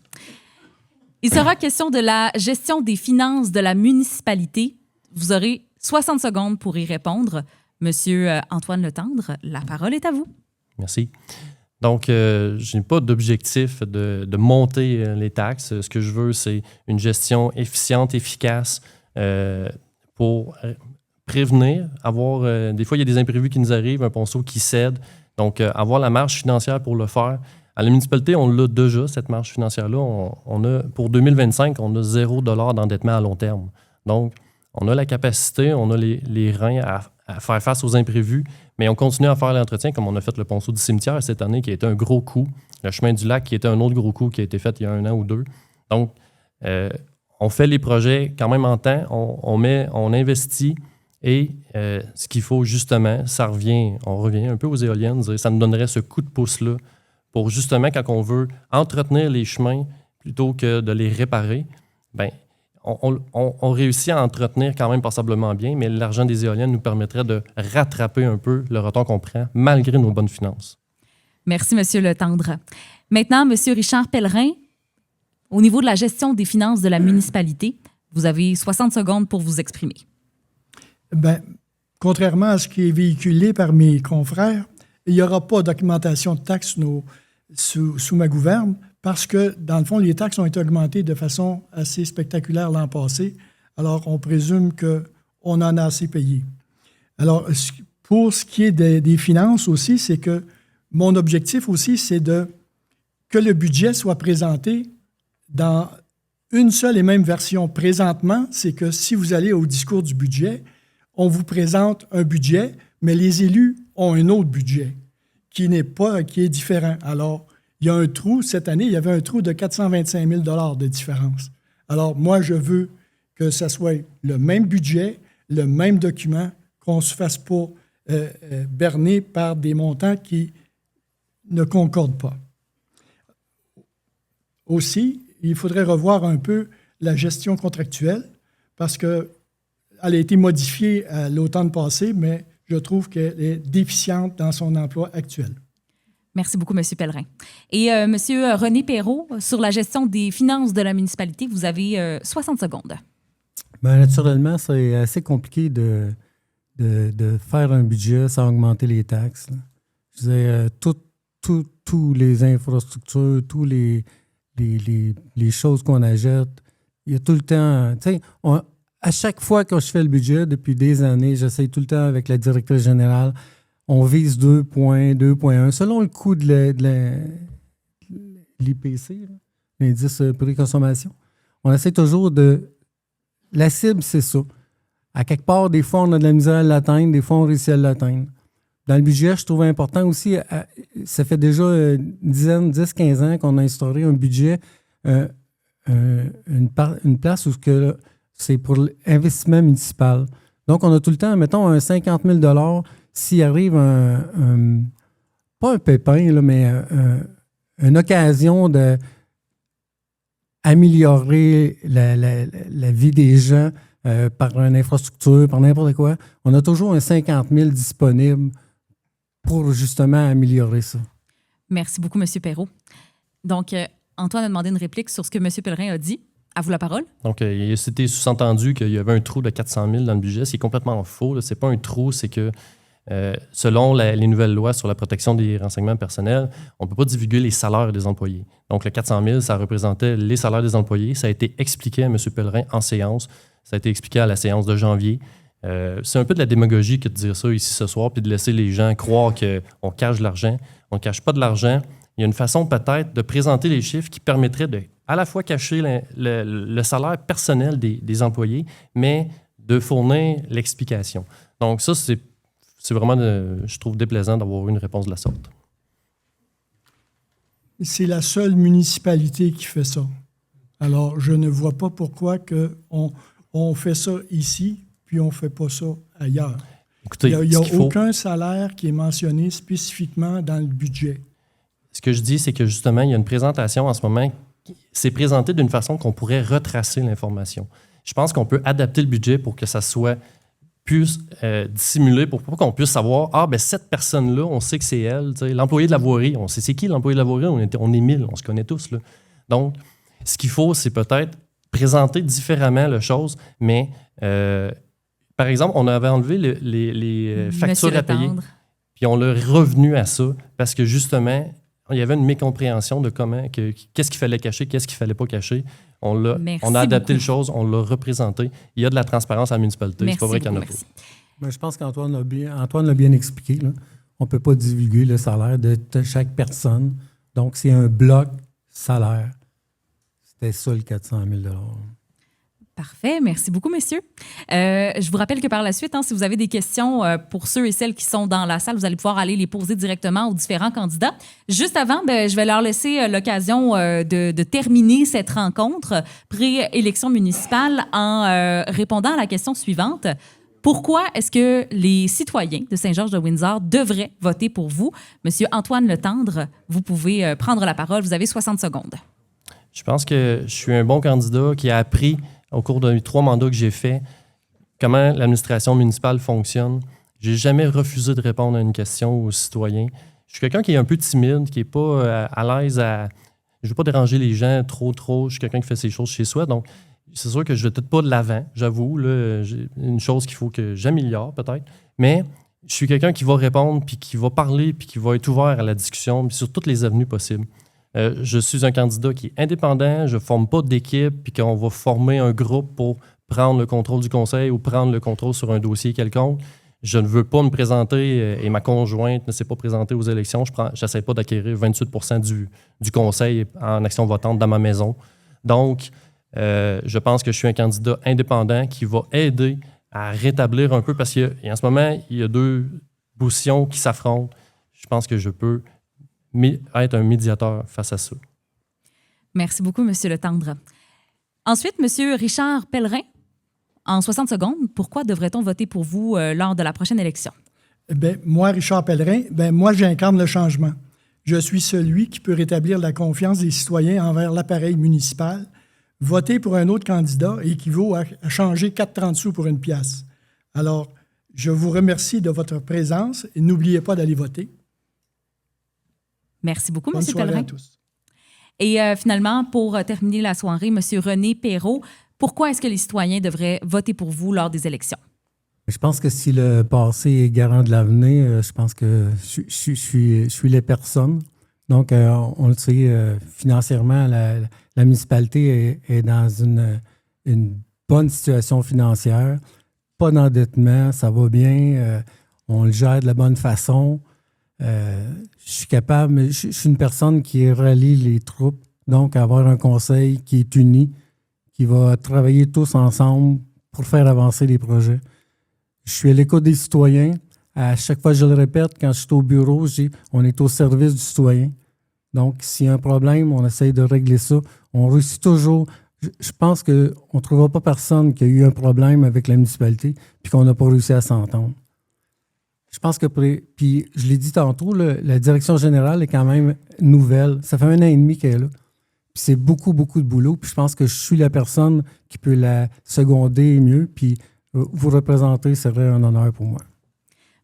Il sera question de la gestion des finances de la municipalité. Vous aurez 60 secondes pour y répondre. Monsieur Antoine Letendre, la parole est à vous. Merci. Donc, je n'ai pas d'objectif de monter les taxes. Ce que je veux, c'est une gestion efficiente, efficace pour prévenir, avoir... des fois, il y a des imprévus qui nous arrivent, un ponceau qui cède. Donc, avoir la marge financière pour le faire. À la municipalité, on l'a déjà, cette marge financière-là. On a, pour 2025, on a 0 $ d'endettement à long terme. Donc, on a la capacité, on a les reins à faire face aux imprévus, mais on continue à faire l'entretien, comme on a fait le ponceau du cimetière cette année, qui a été un gros coup. Le chemin du lac, qui était un autre gros coup, qui a été fait il y a 1 an ou 2. Donc, on fait les projets quand même en temps, on investit. Et ce qu'il faut justement, on revient un peu aux éoliennes, ça nous donnerait ce coup de pouce-là pour justement, quand on veut entretenir les chemins plutôt que de les réparer, bien, on réussit à entretenir quand même passablement bien, mais l'argent des éoliennes nous permettrait de rattraper un peu le retard qu'on prend malgré nos bonnes finances. Merci, M. Letendre. Maintenant, M. Richard Pellerin, au niveau de la gestion des finances de la municipalité, vous avez 60 secondes pour vous exprimer. Bien, contrairement à ce qui est véhiculé par mes confrères, il n'y aura pas de documentation de taxes sous ma gouverne parce que, dans le fond, les taxes ont été augmentées de façon assez spectaculaire l'an passé. Alors, on présume qu'on en a assez payé. Alors, pour ce qui est des finances aussi, c'est que mon objectif aussi, c'est que le budget soit présenté dans une seule et même version. Présentement, c'est que si vous allez au discours du budget, on vous présente un budget, mais les élus ont un autre budget qui est différent. Alors, il y a un trou. Cette année, il y avait un trou de 425 000 $ de différence. Alors, moi, je veux que ça soit le même budget, le même document, qu'on ne se fasse pas berner par des montants qui ne concordent pas. Aussi, il faudrait revoir un peu la gestion contractuelle parce que elle a été modifiée à l'automne passé, mais je trouve qu'elle est déficiente dans son emploi actuel. Merci beaucoup, M. Pellerin. Et M. René Perrault, sur la gestion des finances de la municipalité, vous avez 60 secondes. Bien, naturellement, c'est assez compliqué de faire un budget sans augmenter les taxes, là. Je veux dire, toutes les infrastructures, toutes les choses qu'on achète, il y a tout le temps... Tu sais, à chaque fois que je fais le budget, depuis des années, j'essaie tout le temps avec la directrice générale, on vise 2 points, 2,1, selon le coût de l'IPC, là, l'indice prix consommation. On essaie toujours de... La cible, c'est ça. À quelque part, des fois, on a de la misère à l'atteindre, des fois, on réussit à l'atteindre. Dans le budget, je trouve important aussi, ça fait déjà une dizaine, 10-15 ans qu'on a instauré un budget, une place où c'est pour l'investissement municipal. Donc, on a tout le temps, mettons, un 50 000 s'il arrive pas un pépin, là, mais une occasion d'améliorer la vie des gens par une infrastructure, par n'importe quoi. On a toujours un 50 000 disponible pour justement améliorer ça. Merci beaucoup, M. Perrault. Donc, Antoine a demandé une réplique sur ce que M. Pellerin a dit. À vous la parole. Donc, c'était sous-entendu qu'il y avait un trou de 400 000 dans le budget. C'est complètement faux. Ce n'est pas un trou, c'est que selon les nouvelles lois sur la protection des renseignements personnels, on ne peut pas divulguer les salaires des employés. Donc, le 400 000, ça représentait les salaires des employés. Ça a été expliqué à M. Pellerin en séance. Ça a été expliqué à la séance de janvier. C'est un peu de la démagogie que de dire ça ici ce soir puis de laisser les gens croire qu'on cache de l'argent. On ne cache pas de l'argent. Il y a une façon peut-être de présenter les chiffres qui permettrait de à la fois cacher le salaire personnel des employés, mais de fournir l'explication. Donc ça, c'est vraiment, je trouve, déplaisant d'avoir une réponse de la sorte. C'est la seule municipalité qui fait ça. Alors, je ne vois pas pourquoi on fait ça ici, puis on ne fait pas ça ailleurs. Écoutez, il n'y a aucun salaire qui est mentionné spécifiquement dans le budget. Ce que je dis, c'est que justement, il y a une présentation en ce moment qui s'est présentée d'une façon qu'on pourrait retracer l'information. Je pense qu'on peut adapter le budget pour que ça soit plus dissimulé, pour qu'on puisse savoir, cette personne-là, on sait que c'est elle. L'employé de la voirie, on sait c'est qui l'employé de la voirie, on est 1000, on se connaît tous, là. Donc, ce qu'il faut, c'est peut-être présenter différemment la chose, mais par exemple, on avait enlevé les factures à payer, puis on l'a revenu à ça, parce que justement, il y avait une mécompréhension de qu'est-ce qu'il fallait cacher, qu'est-ce qu'il ne fallait pas cacher. On a adapté les choses, on l'a représenté. Il y a de la transparence à la municipalité. C'est pas vrai qu'il n'y en a pas. Mais je pense qu'Antoine l'a bien expliqué, là. On ne peut pas divulguer le salaire de chaque personne. Donc, c'est un bloc salaire. C'était ça, le 400 000 $. Parfait. Merci beaucoup, messieurs. Je vous rappelle que par la suite, si vous avez des questions pour ceux et celles qui sont dans la salle, vous allez pouvoir aller les poser directement aux différents candidats. Juste avant, je vais leur laisser l'occasion de terminer cette rencontre pré-élection municipale en répondant à la question suivante. Pourquoi est-ce que les citoyens de Saint-Georges-de-Windsor devraient voter pour vous? Monsieur Antoine Letendre, vous pouvez prendre la parole. Vous avez 60 secondes. Je pense que je suis un bon candidat qui a appris au cours des 3 mandats que j'ai faits comment l'administration municipale fonctionne. Je n'ai jamais refusé de répondre à une question aux citoyens. Je suis quelqu'un qui est un peu timide, qui n'est pas à l'aise à... Je ne veux pas déranger les gens trop. Je suis quelqu'un qui fait ses choses chez soi. Donc, c'est sûr que je ne vais peut-être pas de l'avant, j'avoue. Là, j'ai une chose qu'il faut que j'améliore peut-être. Mais je suis quelqu'un qui va répondre, puis qui va parler, puis qui va être ouvert à la discussion, puis sur toutes les avenues possibles. Je suis un candidat qui est indépendant, je ne forme pas d'équipe, puis qu'on va former un groupe pour prendre le contrôle du conseil ou prendre le contrôle sur un dossier quelconque. Je ne veux pas me présenter, et ma conjointe ne s'est pas présentée aux élections. Je n'essaie pas d'acquérir 28 % du conseil en action votante dans ma maison. Donc, je pense que je suis un candidat indépendant qui va aider à rétablir un peu, parce qu'en ce moment, il y a 2 positions qui s'affrontent. Je pense que je peux être un médiateur face à ça. Merci beaucoup, M. Letendre. Ensuite, M. Richard Pellerin, en 60 secondes, pourquoi devrait-on voter pour vous lors de la prochaine élection? Moi, Richard Pellerin, moi, j'incarne le changement. Je suis celui qui peut rétablir la confiance des citoyens envers l'appareil municipal. Voter pour un autre candidat équivaut à changer 4,30 sous pour une pièce. Alors, je vous remercie de votre présence et n'oubliez pas d'aller voter. Merci beaucoup, Bonne M. soirée Pellerin. à tous. Et finalement, pour terminer la soirée, M. René Perrault, pourquoi est-ce que les citoyens devraient voter pour vous lors des élections? Je pense que si le passé est garant de l'avenir, je pense que je suis les personnes. Donc, on le sait, financièrement, la municipalité est dans une bonne situation financière, pas d'endettement, ça va bien, on le gère de la bonne façon. Je suis capable, mais je suis une personne qui relie les troupes, donc avoir un conseil qui est uni, qui va travailler tous ensemble pour faire avancer les projets. Je suis à l'écoute des citoyens. À chaque fois, je le répète, quand je suis au bureau, on est au service du citoyen. Donc, s'il y a un problème, on essaye de régler ça. On réussit toujours. Je pense qu'on ne trouvera pas personne qui a eu un problème avec la municipalité puis qu'on n'a pas réussi à s'entendre. Je pense que, puis je l'ai dit tantôt, la direction générale est quand même nouvelle. Ça fait 1 an et demi qu'elle est là. Puis c'est beaucoup, beaucoup de boulot. Puis je pense que je suis la personne qui peut la seconder mieux. Puis vous représenter serait un honneur pour moi.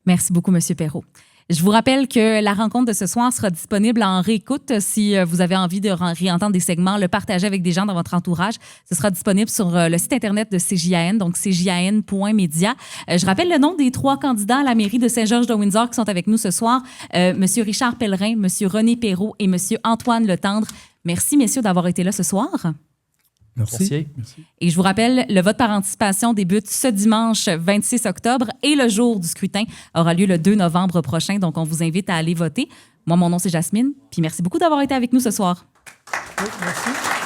Merci beaucoup, M. Perrault. Je vous rappelle que la rencontre de ce soir sera disponible en réécoute. Si vous avez envie de réentendre des segments, le partager avec des gens dans votre entourage, ce sera disponible sur le site Internet de CJAN, donc cjan.media. Je rappelle le nom des 3 candidats à la mairie de Saint-Georges-de-Windsor qui sont avec nous ce soir. M. Richard Pellerin, M. René Perrault et M. Antoine Letendre. Merci, messieurs, d'avoir été là ce soir. Merci. Et je vous rappelle, le vote par anticipation débute ce dimanche 26 octobre et le jour du scrutin aura lieu le 2 novembre prochain. Donc, on vous invite à aller voter. Moi, mon nom, c'est Jasmine. Puis merci beaucoup d'avoir été avec nous ce soir. Oui, merci.